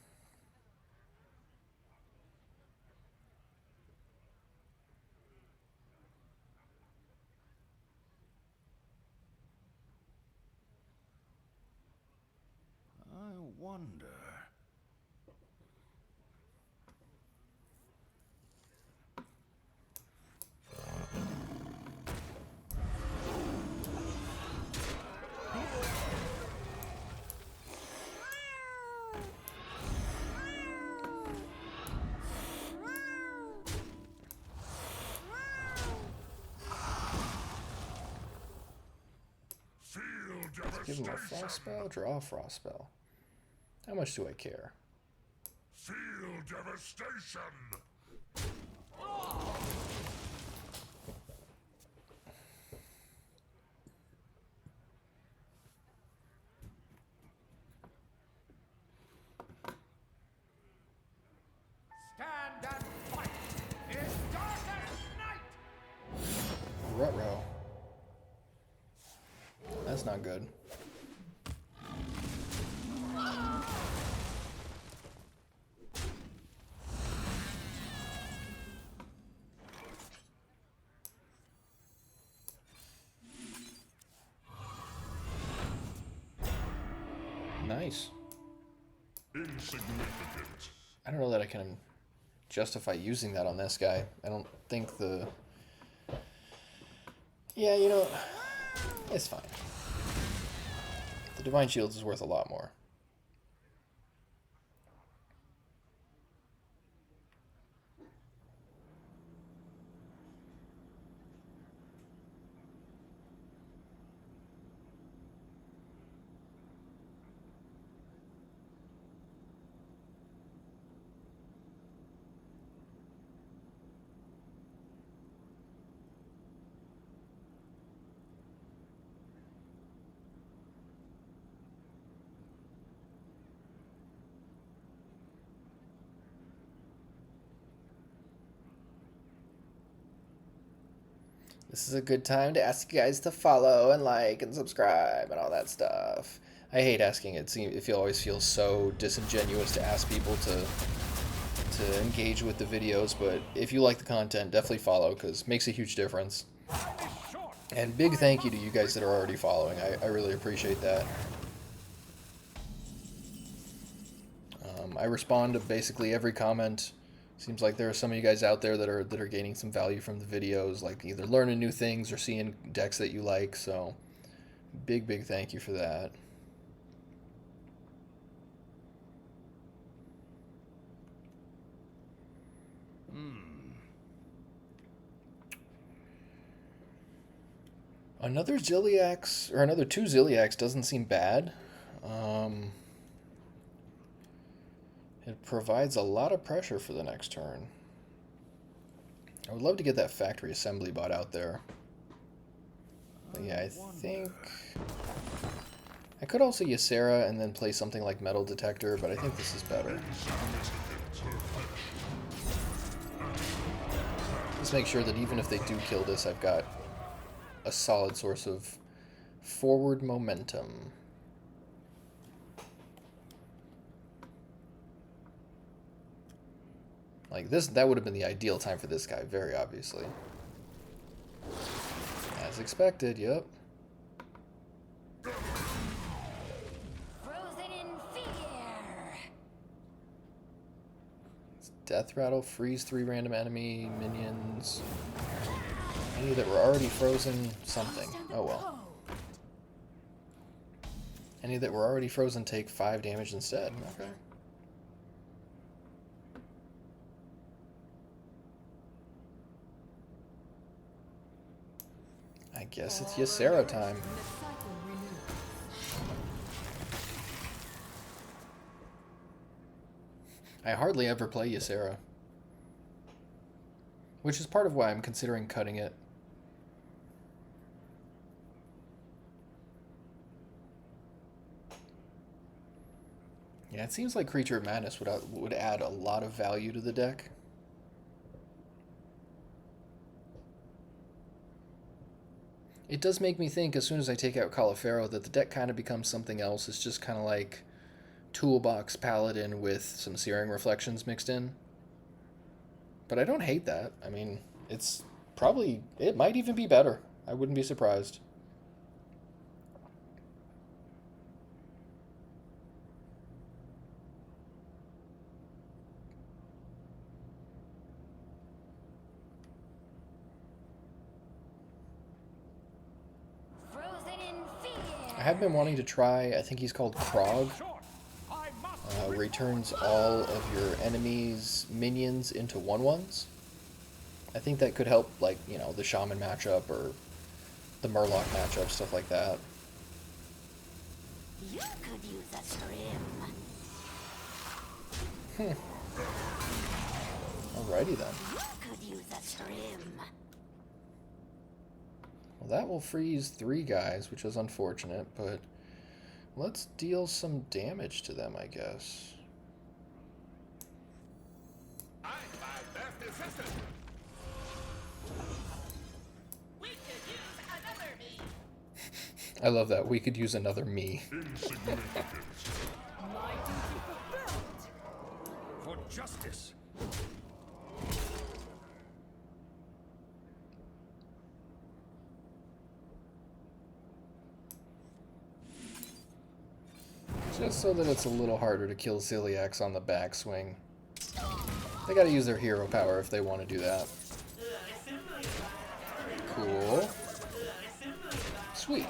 I wonder. Give him a frost spell, draw a frost spell. How much do I care? Feel devastation. Stand and fight! It is dark as night! Ruh-roh. That's not good. Nice. Insignificant. I don't know that I can justify using that on this guy. I don't think the... Yeah, you know, it's fine. The Divine Shields is worth a lot more. This is a good time to ask you guys to follow and like and subscribe and all that stuff. I hate asking it. It always feels so disingenuous to ask people to engage with the videos, but if you like the content, definitely follow because it makes a huge difference. And big thank you to you guys that are already following. I really appreciate that. I respond to basically every comment. Seems like there are some of you guys out there that are gaining some value from the videos, like either learning new things or seeing decks that you like. So, big thank you for that. Another Ziliax, or another 2 Ziliax doesn't seem bad. It provides a lot of pressure for the next turn. I would love to get that factory assembly bot out there. But yeah, I think... I could also Ysera and then play something like Metal Detector, but I think this is better. Just make sure that even if they do kill this, I've got a solid source of forward momentum. Like this, that would have been the ideal time for this guy, very obviously. As expected, yep. Frozen in fear. It's Death Rattle, freeze 3 random enemy minions. Any that were already frozen, something. Oh well. Any that were already frozen take 5 damage instead. Okay. I guess it's Ysera time. I hardly ever play Ysera, which is part of why I'm considering cutting it. Yeah, it seems like Creature of Madness would add a lot of value to the deck. It does make me think, as soon as I take out Caliphero, that the deck kind of becomes something else. It's just kind of like Toolbox Paladin with some Searing Reflections mixed in. But I don't hate that. I mean, it's probably... It might even be better. I wouldn't be surprised. Frozen in fear. I have been wanting to try, I think he's called Krog, where he turns all of your enemies' minions into 1/1s. I think that could help, like, you know, the Shaman matchup or the Murloc matchup, stuff like that. You could use a scrim. Alrighty then. You could use a scrim. Well, that will freeze 3 guys, which is unfortunate, but let's deal some damage to them, I guess. I'm my best assistant. We could use another me. I love that. We could use another me. For justice. Just so that it's a little harder to kill Ziliax on the backswing. They gotta use their hero power if they want to do that. Cool. Sweet.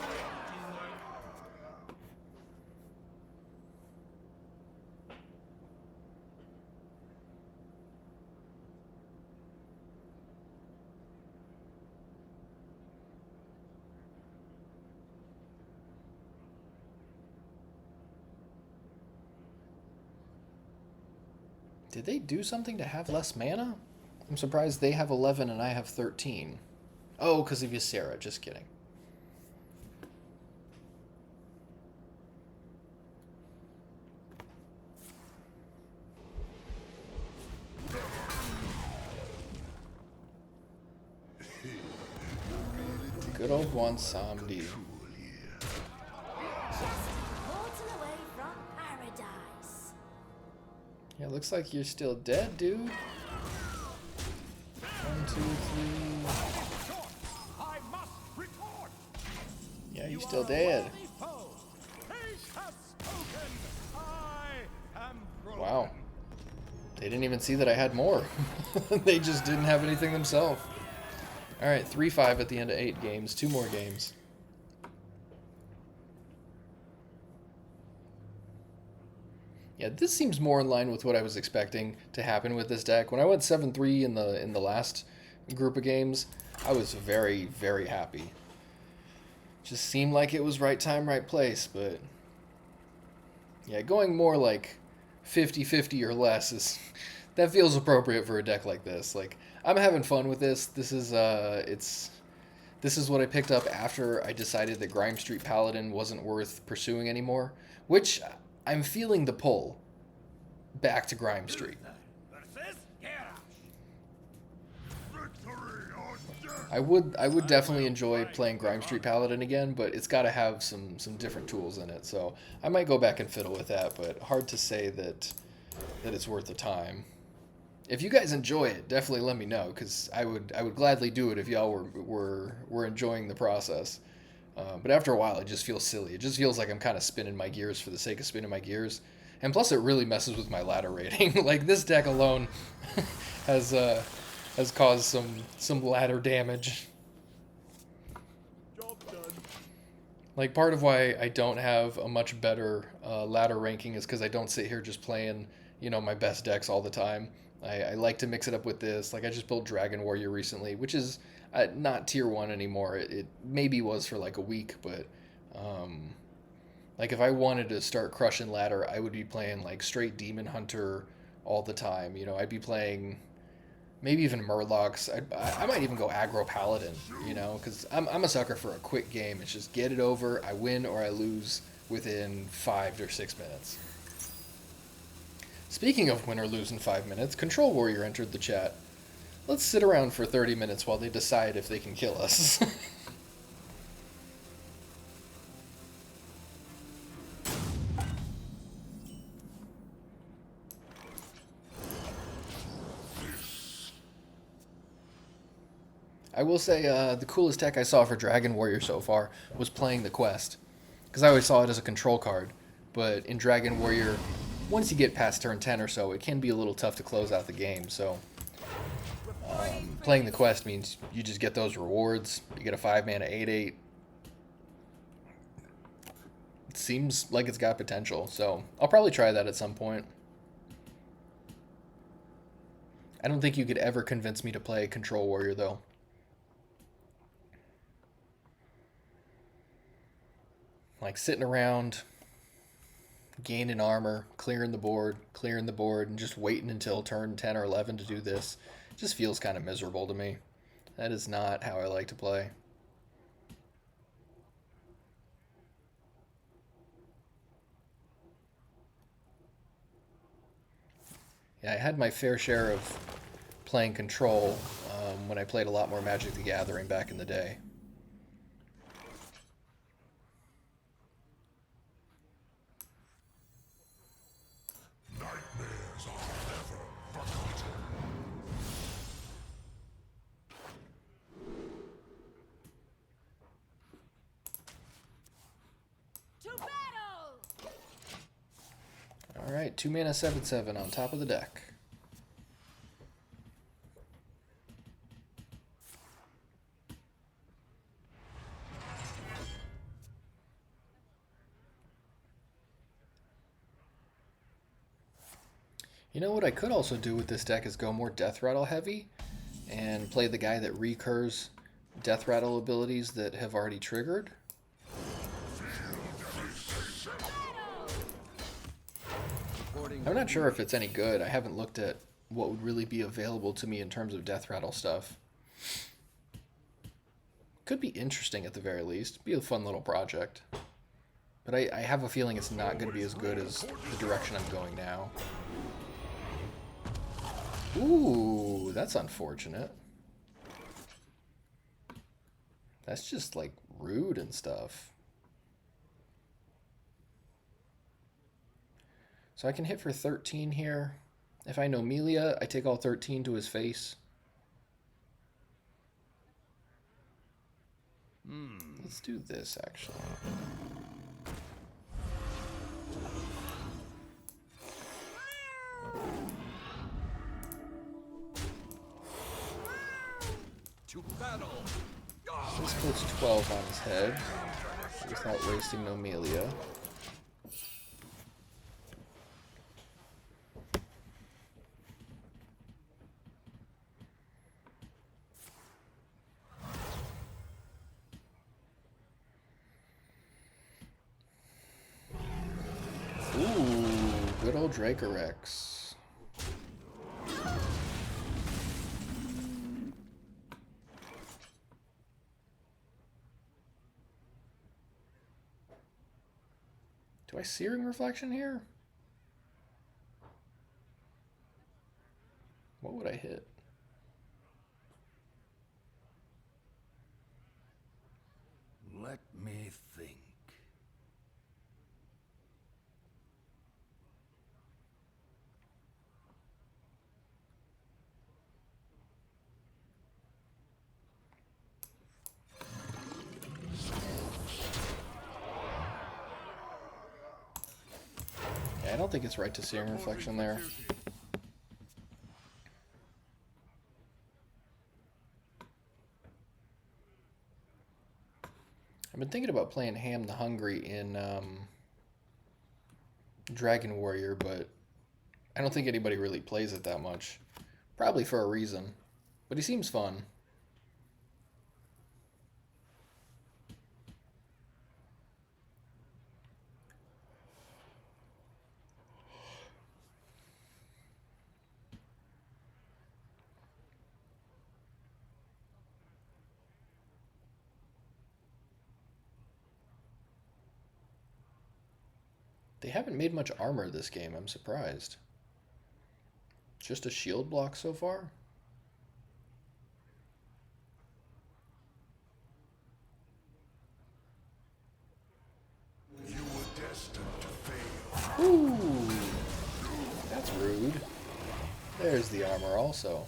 Did they do something to have less mana? I'm surprised they have 11 and I have 13. Oh, because of Ysera. Just kidding. Good old Wansamdi. Bolting away from paradise. Yeah, looks like you're still dead, dude. 1, 2, 3. I must report. Yeah, you're still dead. Haste has spoken. I am broken. Wow. They didn't even see that I had more. They just didn't have anything themselves. Alright, 3-5 at the end of 8 games. 2 more games. Yeah, this seems more in line with what I was expecting to happen with this deck. When I went 7-3 in the last group of games, I was very, very happy. Just seemed like it was right time, right place, but yeah, going more like 50-50 or less is that feels appropriate for a deck like this. Like, I'm having fun with this. This is this is what I picked up after I decided that Grime Street Paladin wasn't worth pursuing anymore, which I'm feeling the pull back to Grime Street. Versus Geralt. Victory or death. I would definitely enjoy playing Grime Street Paladin again, but it's got to have some different tools in it. So I might go back and fiddle with that, but hard to say that it's worth the time. If you guys enjoy it, definitely let me know, because I would gladly do it if y'all were enjoying the process. But after a while, it just feels silly. It just feels like I'm kind of spinning my gears for the sake of spinning my gears. And plus, it really messes with my ladder rating. Like, this deck alone has caused some ladder damage. Job done. Like, part of why I don't have a much better ladder ranking is because I don't sit here just playing, you know, my best decks all the time. I like to mix it up with this. Like, I just built Dragon Warrior recently, which is not tier 1 anymore. It maybe was for like a week, but like, if I wanted to start crushing ladder, I would be playing like straight Demon Hunter all the time. You know, I'd be playing maybe even Murlocs. I might even go aggro Paladin, you know, because I'm a sucker for a quick game. It's just get it over, I win or I lose within 5 or 6 minutes. Speaking of win or lose in 5 minutes, Control Warrior entered the chat. Let's sit around for 30 minutes while they decide if they can kill us. I will say the coolest tech I saw for Dragon Warrior so far was playing the quest. Because I always saw it as a control card. But in Dragon Warrior, once you get past turn 10 or so, it can be a little tough to close out the game. So playing the quest means you just get those rewards. You get a 5-mana 8/8. It seems like it's got potential. So I'll probably try that at some point. I don't think you could ever convince me to play Control Warrior, though. Like sitting around, gaining armor, clearing the board, and just waiting until turn 10 or 11 to do this just feels kind of miserable to me. That is not how I like to play. Yeah, I had my fair share of playing Control when I played a lot more Magic the Gathering back in the day. Nightmares are never forgotten. To battle! Alright, 2-mana 7/7 on top of the deck. You know what I could also do with this deck is go more Death Rattle heavy and play the guy that recurs Death Rattle abilities that have already triggered. I'm not sure if it's any good. I haven't looked at what would really be available to me in terms of Death Rattle stuff. Could be interesting at the very least. Be a fun little project. But I have a feeling it's not going to be as good as the direction I'm going now. Ooh, that's unfortunate. That's just, like, rude and stuff. So I can hit for 13 here. If I know Melia, I take all 13 to his face. Let's do this, actually. To battle! This puts 12 on his head without wasting no Melia. Ooh, good old Dracorex. Do I Searing Reflection here? What would I hit? Let me think. Yeah, I don't think it's right to Searing Reflection there. I've been thinking about playing Ham the Hungry in Dragon Warrior, but I don't think anybody really plays it that much. Probably for a reason. But he seems fun. They haven't made much armor this game, I'm surprised. Just a shield block so far? You were destined to fail. Ooh, that's rude. There's the armor also.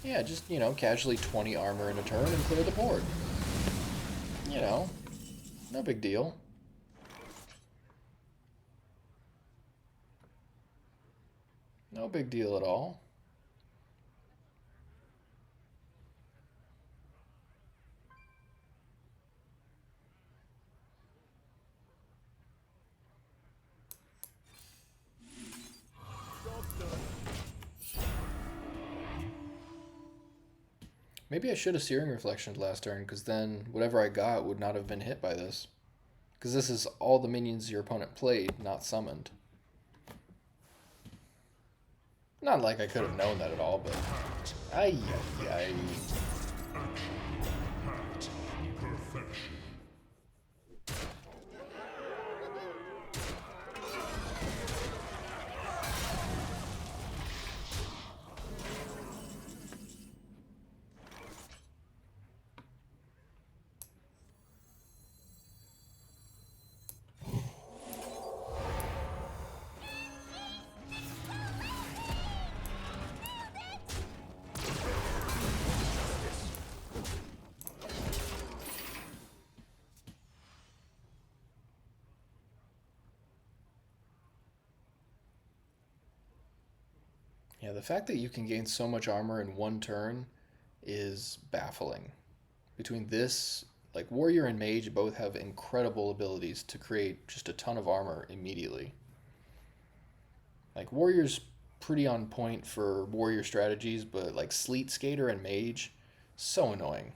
Yeah, just, you know, casually 20 armor in a turn and clear the board. You know, no big deal. No big deal at all. Maybe I should have Searing Reflectioned last turn, because then whatever I got would not have been hit by this. Because this is all the minions your opponent played, not summoned. Not like I could have known that at all, but... Ay, ay, ay. Yeah, the fact that you can gain so much armor in one turn is baffling. Between this, like Warrior and Mage both have incredible abilities to create just a ton of armor immediately. Like Warrior's pretty on point for Warrior strategies, but like Sleet Skater and Mage, so annoying.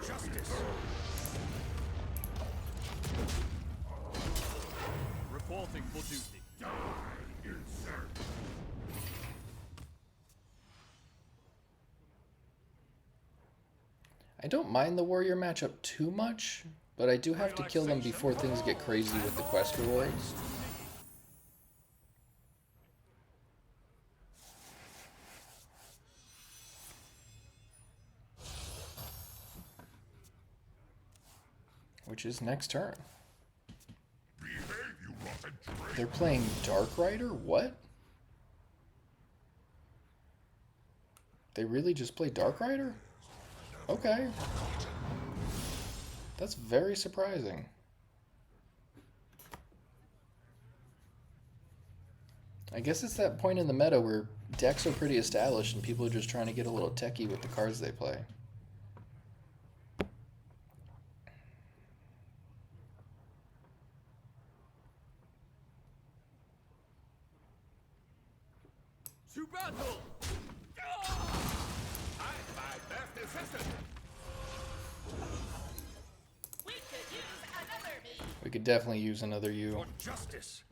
Justice. Reporting for duty. Die, insert. I don't mind the Warrior matchup too much, but I do have to kill them before things get crazy with the quest rewards. Which is next turn. Behave, you rotten traitor. They're playing Dark Rider? What? They really just play Dark Rider? Okay. That's very surprising. I guess it's that point in the meta where decks are pretty established and people are just trying to get a little techie with the cards they play. To battle! I'm my best assistant. We could use another me. We could definitely use another you. For justice.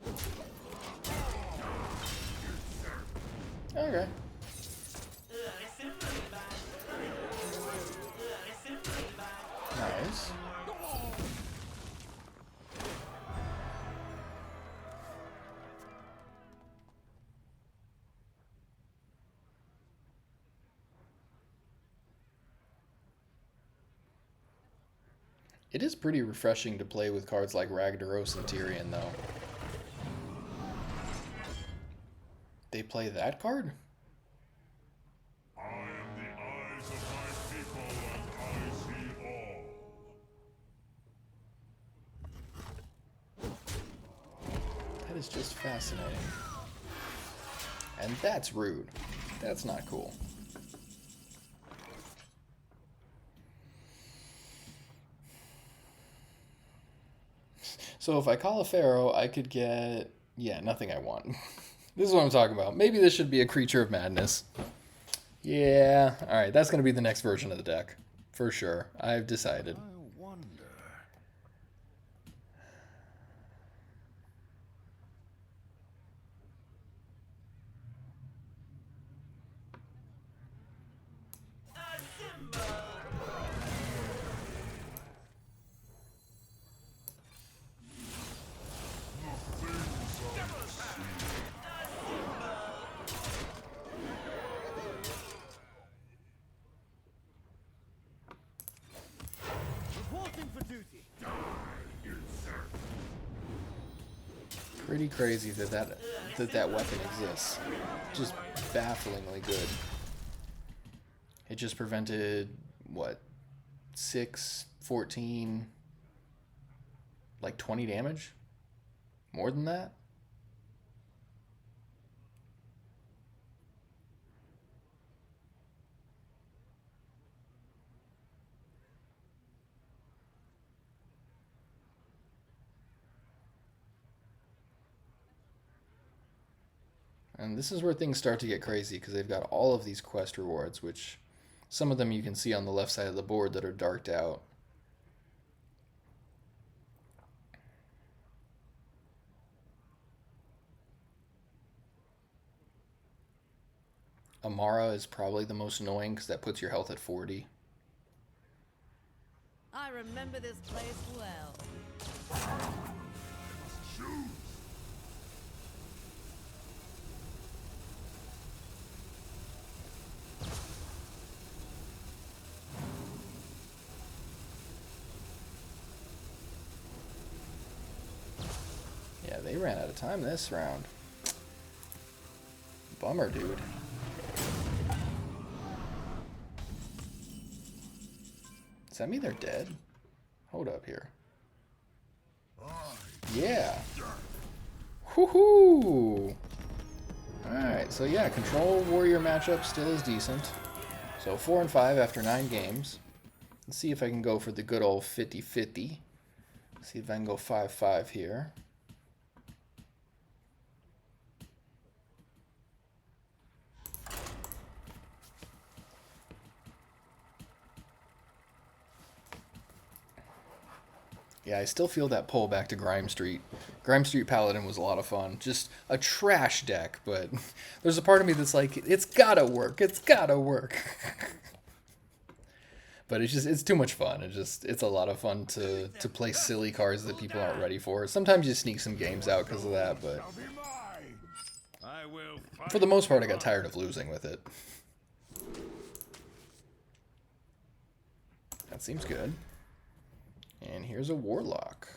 Okay. Nice. It is pretty refreshing to play with cards like Ragnaros and Tyrion, though. They play that card? I am the eyes of my people, and I see all. That is just fascinating. And that's rude. That's not cool. So if I call a Pharaoh, I could get... Yeah, nothing I want. This is what I'm talking about. Maybe this should be a Creature of Madness. Yeah, alright, that's going to be the next version of the deck. For sure. I've decided. I wonder. Reporting for duty. Pretty crazy that weapon exists. Just bafflingly good. It just prevented, what, 6, 14, like 20 damage? More than that? And this is where things start to get crazy because they've got all of these quest rewards, which some of them you can see on the left side of the board that are darked out. Amara is probably the most annoying because that puts your health at 40. I remember this place well. Yeah, they ran out of time this round. Bummer, dude. Does that mean they're dead? Hold up here. Yeah. Woohoo! Alright, so yeah, control warrior matchup still is decent. So 4 and 5 after 9 games. Let's see if I can go for the good old 50-50. See if I can go 5-5 here. Yeah, I still feel that pull back to Grime Street. Grime Street Paladin was a lot of fun. Just a trash deck, but there's a part of me that's like, it's gotta work, it's gotta work. But it's too much fun. It's a lot of fun to play silly cards that people aren't ready for. Sometimes you sneak some games out because of that, but I will for the most part, I got tired of losing with it. That seems good. And here's a Warlock.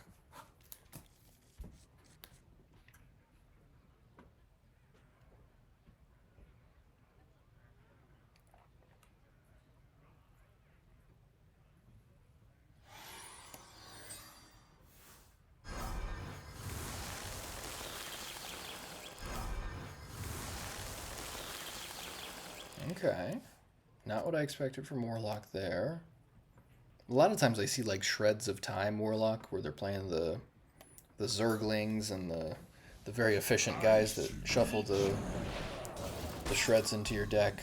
Okay. Not what I expected from Warlock there. A lot of times I see like shreds of time Warlock where they're playing the Zerglings and the very efficient guys that shuffle the shreds into your deck.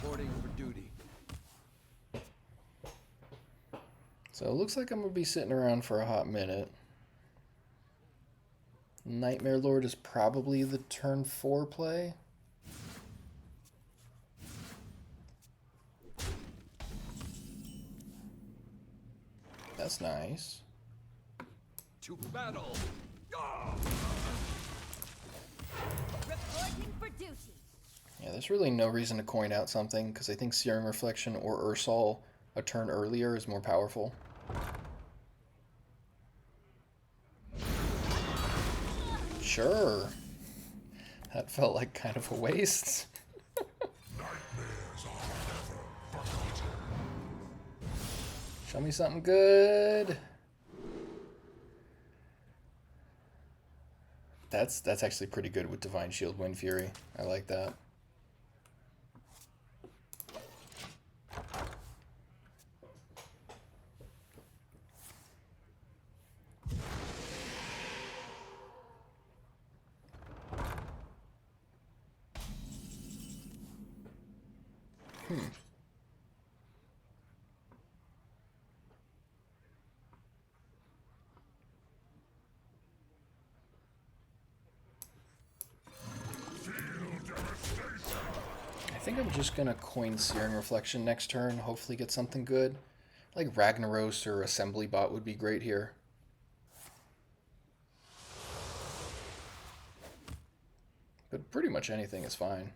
Reporting for duty. So it looks like I'm going to be sitting around for a hot minute. Nightmare Lord is probably the turn 4 play. That's nice. To battle. Reporting for duty. Yeah, there's really no reason to coin out something because I think Searing Reflection or Ursol a turn earlier is more powerful. Sure. That felt like kind of a waste. Show me something good. That's actually pretty good with Divine Shield Wind Fury. I like that. I think I'm just gonna coin Searing Reflection next turn, hopefully get something good. Like Ragnaros or Assembly Bot would be great here. But pretty much anything is fine.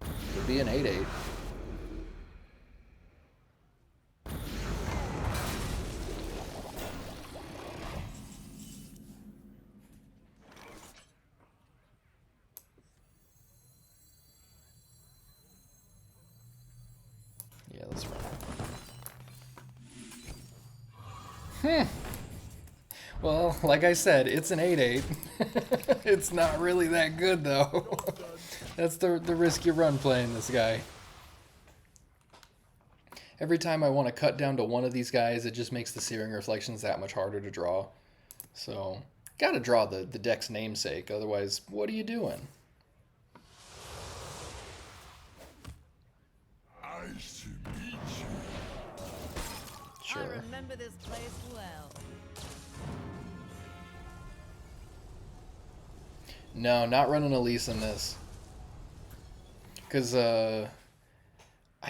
Could be an 8/8. Yeah, that's right. Well, like I said, it's an 8/8. It's not really that good, though. That's the risk you run playing this guy. Every time I want to cut down to one of these guys, it just makes the Searing Reflections that much harder to draw. So, gotta draw the deck's namesake, otherwise, what are you doing? Nice to meet you. Sure. I remember this place well. No, not running Elise in this. Because, I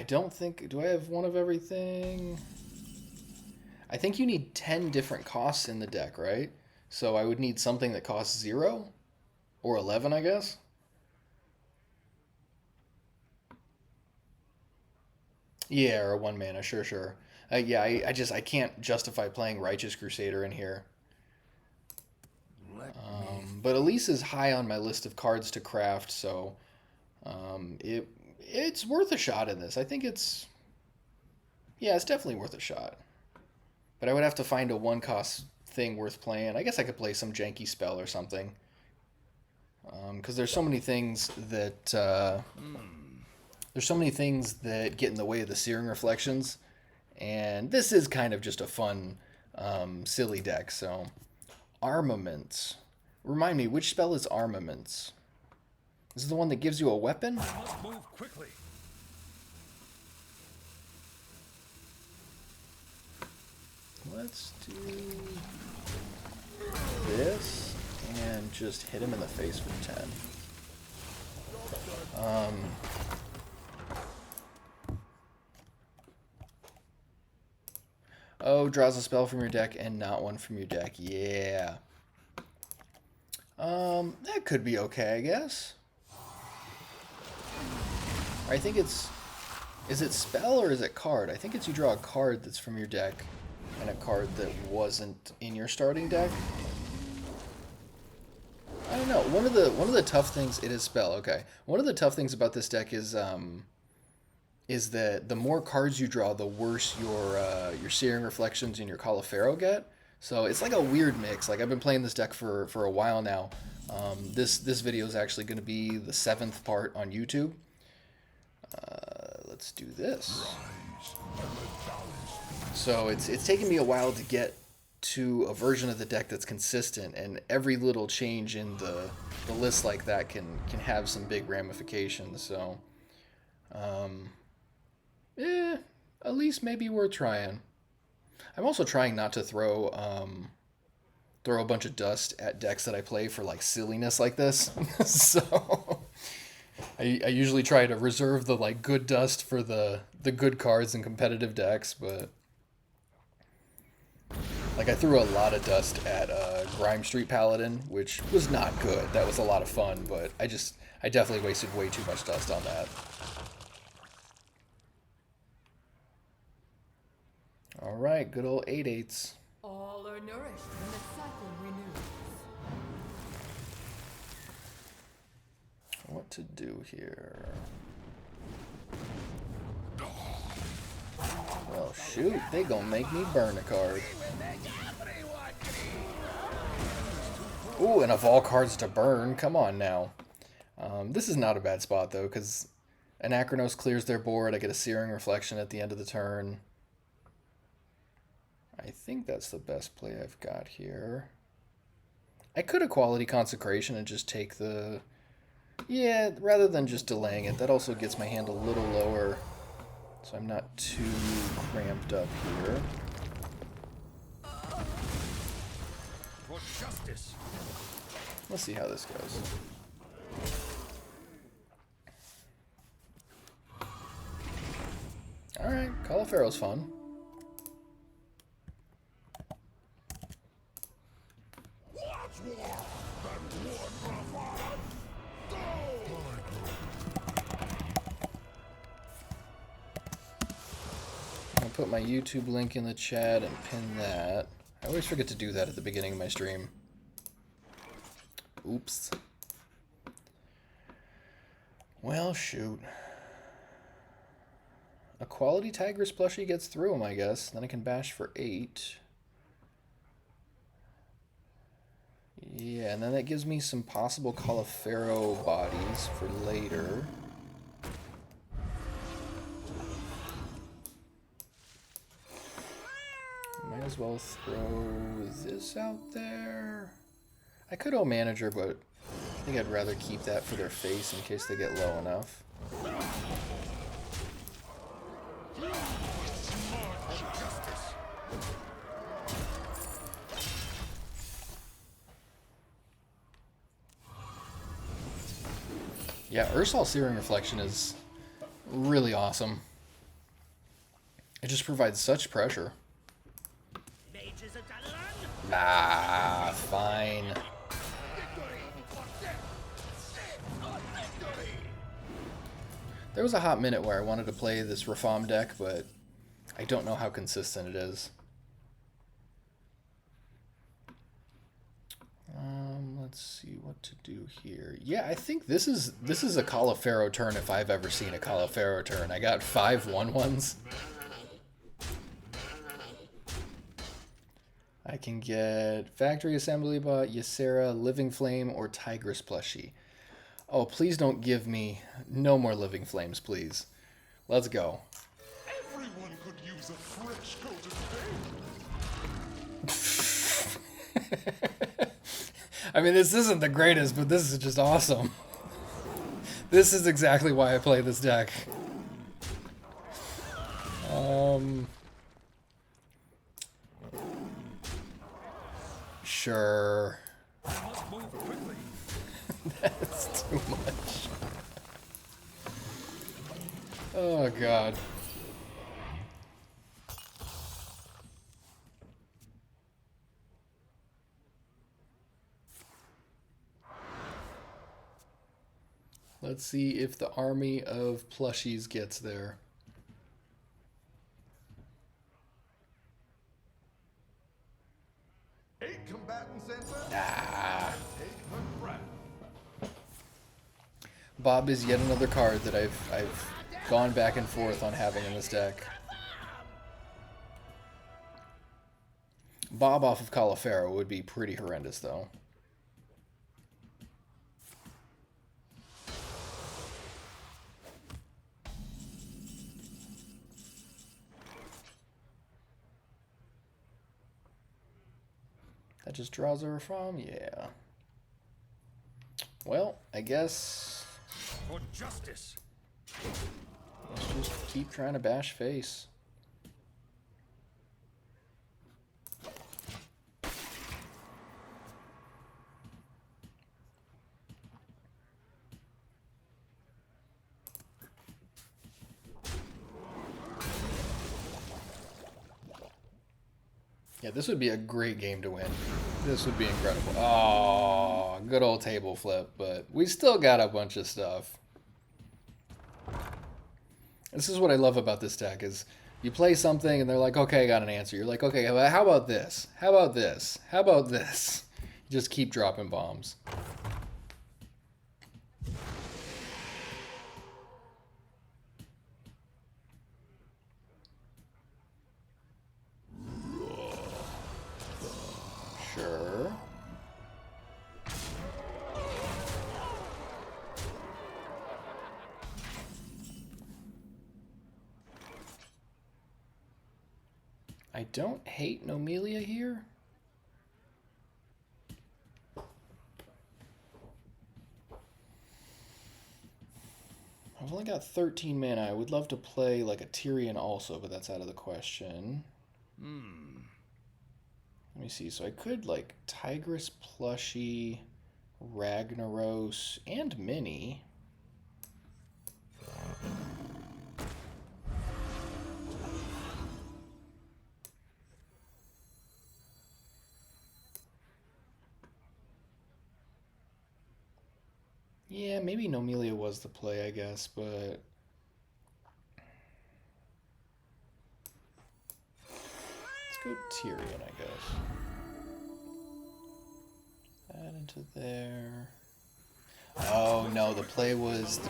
don't think... Do I have one of everything? I think you need 10 different costs in the deck, right? So I would need something that costs 0? Or 11, I guess? Yeah, or a 1 mana, sure. Yeah, I can't justify playing Righteous Crusader in here. But Elise is high on my list of cards to craft, so it's worth a shot in this. I think it's... Yeah, it's definitely worth a shot. But I would have to find a 1-cost thing worth playing. I guess I could play some janky spell or something. Because there's so many things that... There's so many things that get in the way of the Searing Reflections. And this is kind of just a fun, silly deck, so... Armaments. Remind me, which spell is Armaments? Is it the one that gives you a weapon? Must move quickly. Let's do this and just hit him in the face for 10. Oh, draws a spell from your deck and not one from your deck. Yeah. That could be okay, I guess. I think it's... Is it spell or is it card? I think it's you draw a card that's from your deck and a card that wasn't in your starting deck. I don't know. One of the tough things... It is spell, okay. One of the tough things about this deck is that the more cards you draw, the worse your Searing Reflections and your Caulifero get. So it's like a weird mix. Like I've been playing this deck for a while now. This video is actually going to be the 7th part on YouTube. Let's do this. So it's taken me a while to get to a version of the deck that's consistent, and every little change in the list like that can have some big ramifications. So, at least maybe worth trying. I'm also trying not to throw a bunch of dust at decks that I play for like silliness like this. So I usually try to reserve the like good dust for the good cards in competitive decks, but like I threw a lot of dust at Grime Street Paladin, which was not good. That was a lot of fun, but I definitely wasted way too much dust on that. All right, good old 8/8s. All are nourished when the cycle renews. What to do here? Well, shoot, they gonna make me burn a card. Ooh, and of all cards to burn. Come on now. This is not a bad spot, though, because Anachronos clears their board. I get a Searing Reflection at the end of the turn. I think that's the best play I've got here. I could Equality Consecration and just take the... Yeah, rather than just delaying it. That also gets my hand a little lower, so I'm not too cramped up here. For justice. Let's see how this goes. Alright, Califero's fun. I'll put my YouTube link in the chat and pin that. I always forget to do that at the beginning of my stream. Oops. Well, shoot. A quality Tigress plushie gets through him, I guess. Then I can bash for 8. Yeah, and then that gives me some possible Califero bodies for later. Might as well throw this out there. I could O-Manager, but I think I'd rather keep that for their face in case they get low enough. Yeah, Ursal Searing Reflection is really awesome. It just provides such pressure. Mages of Paladin. Ah, fine. There was a hot minute where I wanted to play this Reform deck, but I don't know how consistent it is. Let's see what to do here. Yeah, I think this is a Califero turn if I've ever seen a Califero turn. I got 5 1/1s. I can get Factory Assembly Bot, Ysera, Living Flame, or Tigress plushie. Oh, please don't give me no more Living Flames, please. Let's go. Everyone could use a fresh coat of paint. I mean, this isn't the greatest, but this is just awesome. This is exactly why I play this deck. Sure. Must move quickly. That's too much. Oh, God. Let's see if the army of plushies gets there. Eight combatants enter. Ah. Take her breath. Bob is yet another card that I've gone back and forth on having in this deck. Bob off of Califero would be pretty horrendous, though. That just draws her from? Yeah. Well, I guess For justice. let's just keep trying to bash face. Yeah, this would be a great game to win. This would be incredible. Oh, good old table flip, but we still got a bunch of stuff. This is what I love about this deck is you play something and they're like, okay, I got an answer. You're like, okay, how about this? How about this? How about this? You just keep dropping bombs. Sure. don't hate Nomelia here. I've only got 13 mana. I would love to play like a Tyrion also, but that's out of the question. Let me see. So I could like Tigress, Plushie, Ragnaros, and Mini. Yeah, maybe Nomelia was the play, I guess, but let's go Tyrion, I guess. Add into there. Oh no, the play was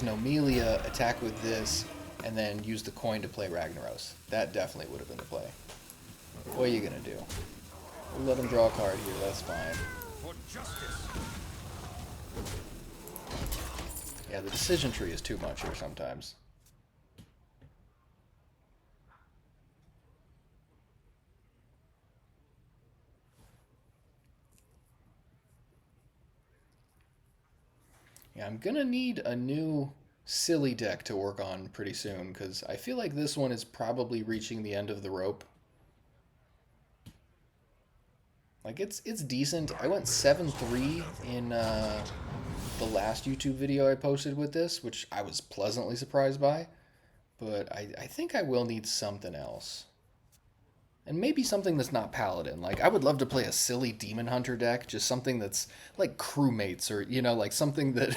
Nomelia, attack with this, and then use the coin to play Ragnaros. That definitely would have been the play. What are you gonna do? We'll let him draw a card here, that's fine. For justice. Yeah, the decision tree is too much here sometimes. Yeah, I'm gonna need a new silly deck to work on pretty soon, because I feel like this one is probably reaching the end of the rope. Like, it's decent. I went 7-3 in the last YouTube video I posted with this, which I was pleasantly surprised by. But I think I will need something else. And maybe something that's not Paladin. Like, I would love to play a silly Demon Hunter deck, just something that's like crewmates, or, you know, like something that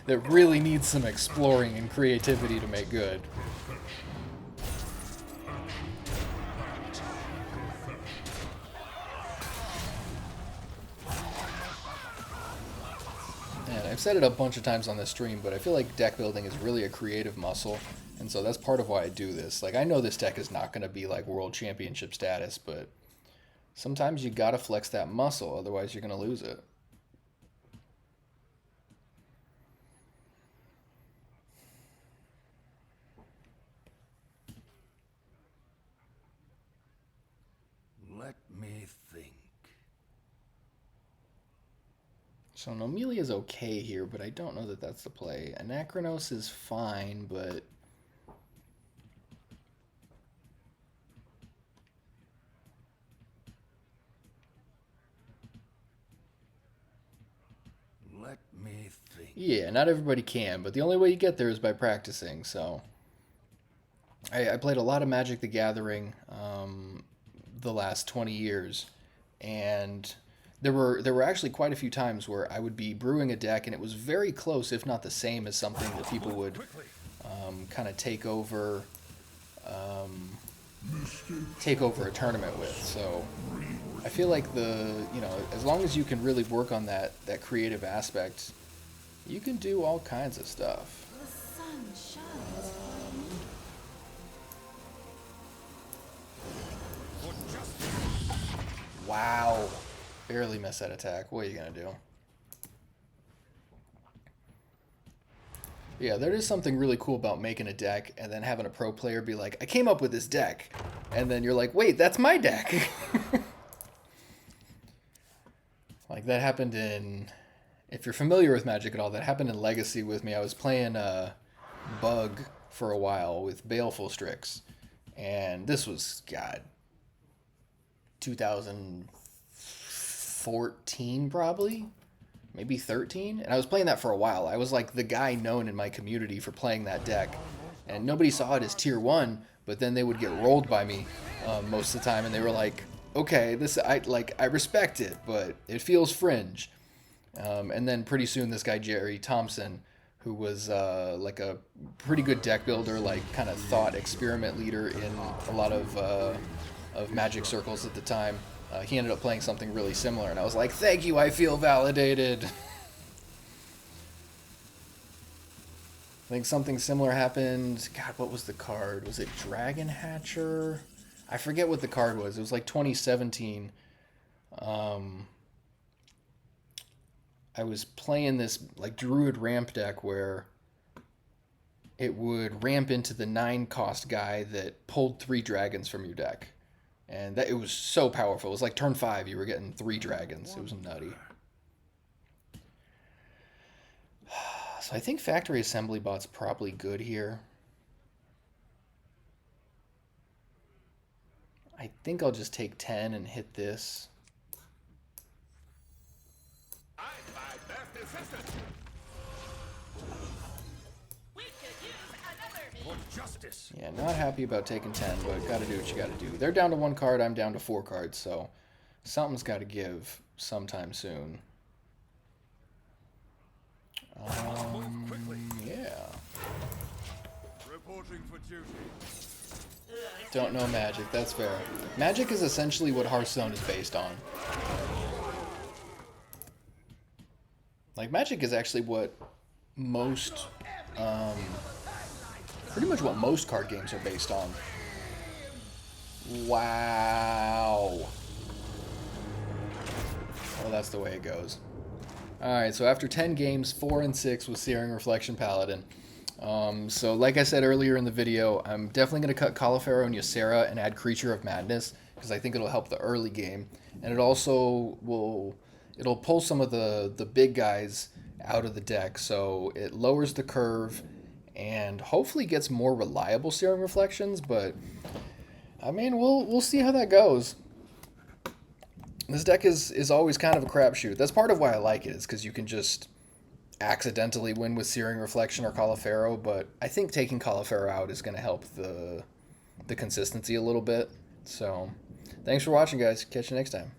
that really needs some exploring and creativity to make good. And I've said it a bunch of times on this stream, but I feel like deck building is really a creative muscle, and so that's part of why I do this. Like, I know this deck is not going to be like world championship status, but sometimes you gotta flex that muscle, otherwise you're going to lose it. Let me think. So Nomelia is okay here, but I don't know that that's the play. Anachronos is fine, but Let me think. yeah, not everybody can, but the only way you get there is by practicing, so I played a lot of Magic the Gathering the last 20 years, and there were actually quite a few times where I would be brewing a deck, and it was very close, if not the same, as something that people would kind of take over a tournament with. So I feel like as long as you can really work on that creative aspect, you can do all kinds of stuff. The sun shines for me. Wow. Barely missed that attack. What are you going to do? Yeah, there is something really cool about making a deck and then having a pro player be like, I came up with this deck. And then you're like, wait, that's my deck. Like, that happened in... If you're familiar with Magic at all, that happened in Legacy with me. I was playing Bug for a while with Baleful Strix. And this was, God, 2014 probably? Maybe 13? And I was playing that for a while. I was like the guy known in my community for playing that deck. And nobody saw it as tier 1, but then they would get rolled by me most of the time. And they were like, okay, I respect it, but it feels fringe. And then pretty soon this guy Jerry Thompson, who was like a pretty good deck builder, like kind of thought experiment leader in a lot of Magic circles at the time, he ended up playing something really similar, and I was like, thank you, I feel validated. I think something similar happened. God, what was the card? Was it Dragon Hatcher? I forget what the card was. It was like 2017. I was playing this like Druid ramp deck where it would ramp into the 9-cost guy that pulled 3 dragons from your deck. And that it was so powerful. It was like turn 5, you were getting 3 dragons. It was nutty. So I think Factory Assembly Bot's probably good here. I think I'll just take 10 and hit this. I'm my best assistant. We could use another. For justice. Yeah, not happy about taking 10, but gotta do what you gotta do. They're down to 1 card, I'm down to 4 cards, so something's gotta give sometime soon. Move quickly. Yeah. Reporting for duty. Don't know Magic, that's fair. Magic is essentially what Hearthstone is based on. Like, Magic is actually what most, pretty much what most card games are based on. Wow. Well, that's the way it goes. Alright, so after 10 games, 4 and 6 with Searing Reflection Paladin. So like I said earlier in the video, I'm definitely going to cut Caulifero and Ysera and add Creature of Madness, because I think it'll help the early game. And it also it'll pull some of the big guys out of the deck, so it lowers the curve and hopefully gets more reliable Searing Reflections, but I mean, we'll see how that goes. This deck is always kind of a crapshoot. That's part of why I like it, is because you can just accidentally win with Searing Reflection or Caulifero, but I think taking Caulifero out is going to help the consistency a little bit. So, thanks for watching, guys. Catch you next time.